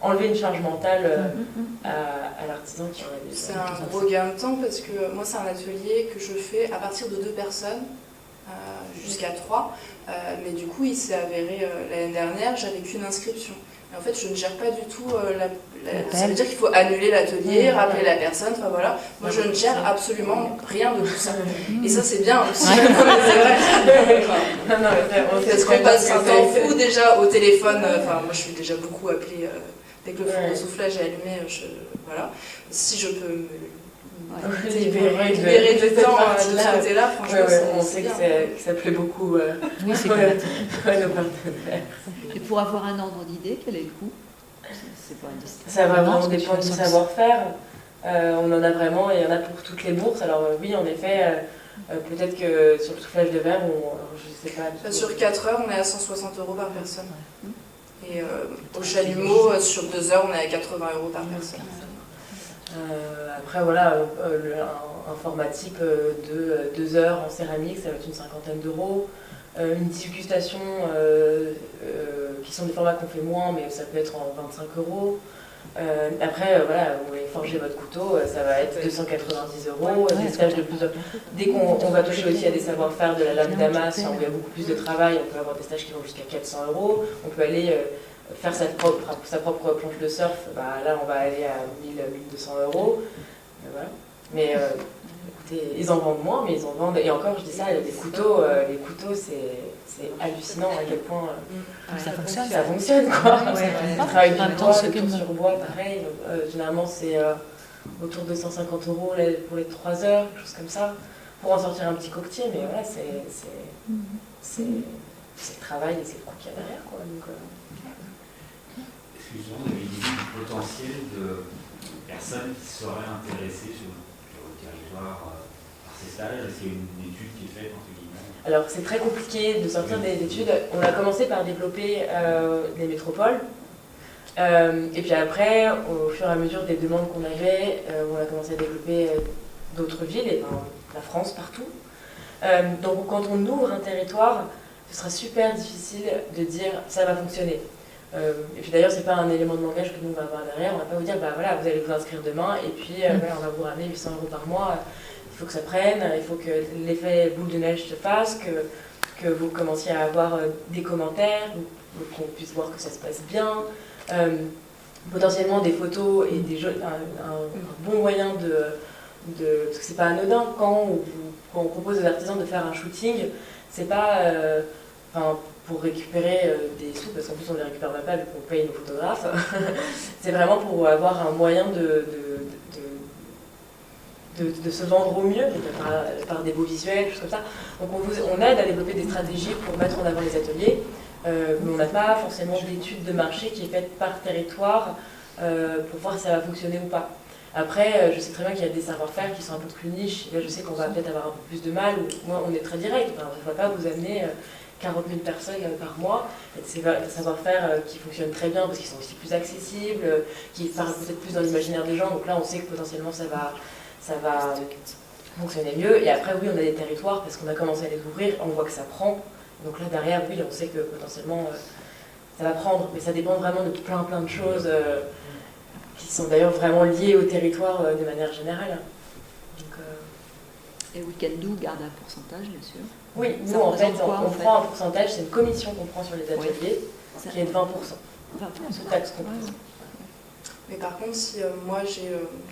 enlever une charge mentale à l'artisan qui aurait des... C'est un gros gain de temps parce que moi, c'est un atelier que je fais à partir de 2 personnes. Jusqu'à 3, mais du coup il s'est avéré l'année dernière, j'avais qu'une inscription. Et en fait je ne gère pas du tout ça veut dire qu'il faut annuler l'atelier, rappeler la personne, voilà. Moi je ne gère absolument rien de tout ça. Et ça c'est bien aussi. Parce qu'on passe un temps fou déjà au téléphone, moi je suis déjà beaucoup appelée, dès que le four de soufflage est allumé, voilà. Si je peux me libérer du temps de ce côté-là, franchement, on sait que ça plaît beaucoup oui, c'est nos partenaires. Et pour avoir un ordre d'idée, quel est le coût? C'est pas indiscret. Ça va vraiment dépendre du savoir-faire. On en a vraiment, et il y en a pour toutes les bourses. Alors oui, en effet, peut-être que sur le soufflage de verre, je sais pas. Sur 4 heures, on est à 160 € par personne. Et au chalumeau, sur 2 heures, on est à 80 € par personne. Après, voilà, un format type de 2 heures en céramique, ça va être une 50aine d'euros. Une dégustation, qui sont des formats qu'on fait moins, mais ça peut être en 25 €. Après, voilà, vous voulez forger votre couteau, ça va être 290 €. Des stages de plusieurs... Dès qu'on va toucher aussi à des savoir-faire de la lame damas, où il y a beaucoup plus de travail, on peut avoir des stages qui vont jusqu'à 400 €. On peut aller... faire sa propre planche de surf, là on va aller à 1200 €. Voilà. Mais écoutez, ils en vendent moins, mais ils en vendent. Et encore, je dis ça, les couteaux c'est hallucinant à quel point ça fonctionne. Ça fonctionne, quoi. On travaille du bois, le tour sur bois, pareil. Généralement, c'est autour de 150 € pour les 3 heures, quelque chose comme ça, pour en sortir un petit coquetier. Mais voilà, c'est le travail et c'est le coût qu'il y a derrière, quoi. Donc, excusez-moi, vous avez dit du potentiel de personnes qui seraient intéressées sur le territoire par ces stages. Est-ce qu'il y a une étude qui est faite, entre guillemets? Alors c'est très compliqué de sortir des études. On a commencé par développer les métropoles. Et puis après, au fur et à mesure des demandes qu'on avait, on a commencé à développer d'autres villes, et la France partout. Donc quand on ouvre un territoire, ce sera super difficile de dire ça va fonctionner. Et puis d'ailleurs, c'est pas un élément de langage que nous on va avoir derrière. On va pas vous dire, voilà, vous allez vous inscrire demain et puis voilà, on va vous ramener 800 € par mois. faut que ça prenne, il faut que l'effet boule de neige se fasse, que vous commenciez à avoir des commentaires, qu'on puisse voir que ça se passe bien, potentiellement des photos et un bon moyen parce que c'est pas anodin quand on propose aux artisans de faire un shooting, c'est pas pour récupérer des sous, parce qu'en plus on ne les récupère même pas vu qu'on paye nos photographes, c'est vraiment pour avoir un moyen de se vendre au mieux, par des beaux visuels, choses comme ça. Donc on aide à développer des stratégies pour mettre en avant les ateliers, mais on n'a pas forcément d'études de marché qui est faite par territoire pour voir si ça va fonctionner ou pas. Après, je sais très bien qu'il y a des savoir-faire qui sont un peu plus niches, et là je sais qu'on va peut-être avoir un peu plus de mal, ou moi on est très direct, on ne va pas vous amener 40 000 personnes par mois, c'est des savoir-faire qui fonctionnent très bien parce qu'ils sont aussi plus accessibles, qui parlent peut-être plus dans l'imaginaire des gens, donc là on sait que potentiellement ça va fonctionner mieux. Et après oui, on a des territoires parce qu'on a commencé à les ouvrir, on voit que ça prend, donc là derrière oui, on sait que potentiellement ça va prendre, mais ça dépend vraiment de plein de choses qui sont d'ailleurs vraiment liées au territoire de manière générale. Donc, Et Weekendoo garde un pourcentage, bien sûr. Oui, nous en fait, on prend un pourcentage, c'est une commission qu'on prend sur les ateliers, qui est de 20%. 20%. C'est taxe comprise. Mais par contre, si moi,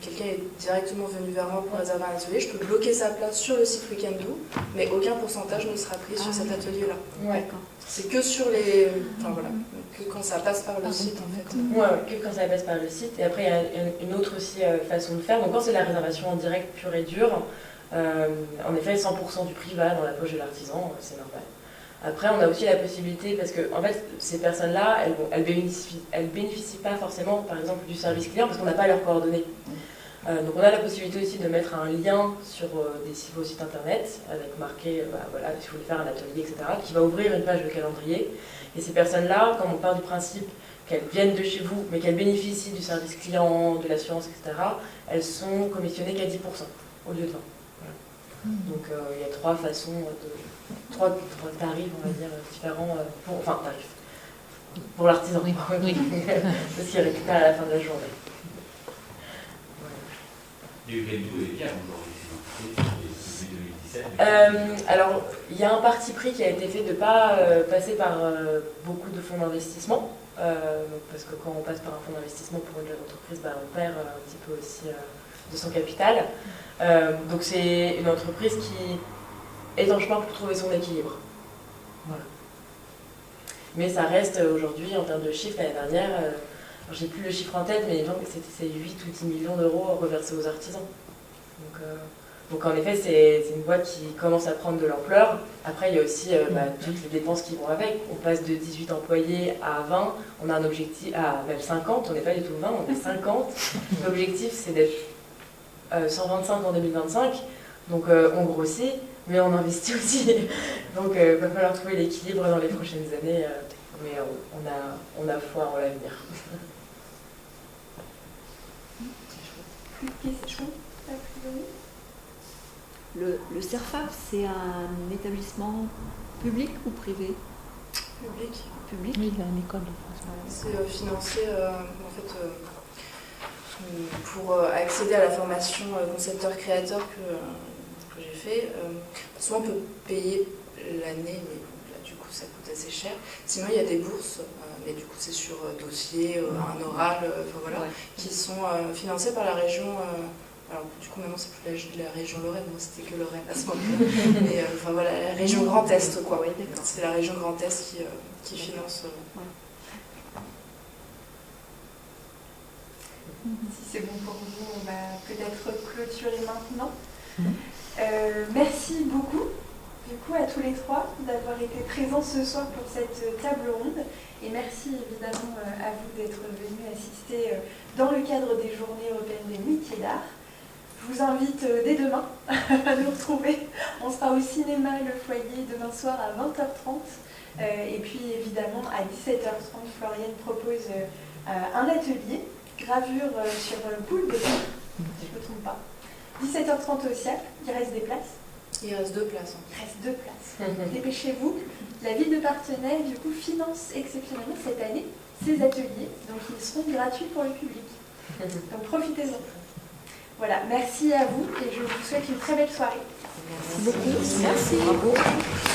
quelqu'un est directement venu vers moi pour réserver un atelier, je peux bloquer sa place sur le site Weekendoo, mais aucun pourcentage ne sera pris sur cet atelier-là. Ouais. C'est que sur les... Enfin voilà, que quand ça passe par le site en fait. Ouais, que quand ça passe par le site. Et après, il y a une autre aussi façon de faire. Donc quand c'est la réservation en direct pure et dure, en effet, 100% du prix va dans la poche de l'artisan, c'est normal. Après, on a aussi la possibilité, parce que en fait, ces personnes-là, elles bénéficient pas forcément, par exemple, du service client, parce qu'on n'a pas leurs coordonnées. Donc on a la possibilité aussi de mettre un lien sur vos sites internet, avec marqué, voilà, si vous voulez faire un atelier, etc., qui va ouvrir une page de calendrier. Et ces personnes-là, comme on part du principe qu'elles viennent de chez vous, mais qu'elles bénéficient du service client, de l'assurance, etc., elles sont commissionnées qu'à 10% au lieu de 20%. Voilà. Donc il y a trois tarifs, on va dire, différents, tarifs, pour l'artisan, oui. Parce qu'il récupère à la fin de la journée. Du Weekendoo est bien aujourd'hui, depuis 2017. Alors, il y a un parti pris qui a été fait de ne pas passer par beaucoup de fonds d'investissement, parce que quand on passe par un fonds d'investissement pour une jeune entreprise, on perd un petit peu aussi de son capital. Donc c'est une entreprise qui est en chemin pour trouver son équilibre. Voilà. Mais ça reste aujourd'hui, en termes de chiffres, l'année dernière, j'ai plus le chiffre en tête, mais c'est 8 ou 10 millions d'euros reversés aux artisans. Donc en effet, c'est une boîte qui commence à prendre de l'ampleur. Après, il y a aussi toutes les dépenses qui vont avec. On passe de 18 employés à 20, on a un objectif à même 50, on n'est pas du tout 20, on est 50. L'objectif, c'est d'être 125 en 2025, donc on grossit, mais on investit aussi. Donc il va falloir trouver l'équilibre dans les prochaines années, mais on a foi en l'avenir. Plus de questions à Le CERFAP, c'est un établissement public ou privé? Public. Oui, il a une école de France. C'est financé pour accéder à la formation concepteur-créateur que j'ai fait. Souvent on peut payer l'année, mais là du coup ça coûte assez cher. Sinon il y a des bourses, mais du coup c'est sur dossier, un oral, qui sont financées par la région. Alors du coup maintenant c'est plus la région Lorraine, moi c'était que Lorraine à ce moment-là. Mais la région Grand Est quoi. Oui, c'est la région Grand Est qui finance. Si c'est bon pour vous, on va peut-être clôturer maintenant. Merci beaucoup, du coup, à tous les trois d'avoir été présents ce soir pour cette table ronde. Et merci évidemment à vous d'être venus assister dans le cadre des Journées européennes des métiers d'art. Je vous invite dès demain à nous retrouver. On sera au cinéma Le Foyer demain soir à 20h30. Et puis évidemment à 17h30, Floriane propose un atelier, gravure sur boule de terre, si je ne me trompe pas. 17h30 au CIAP, il reste des places. Il reste 2 places. Il reste 2 places. Dépêchez-vous. La ville de Parthenay, du coup, finance exceptionnellement cette année ces ateliers. Donc, ils seront gratuits pour le public. Donc, profitez-en. Voilà, merci à vous et je vous souhaite une très belle soirée. Merci beaucoup. Merci. Bravo.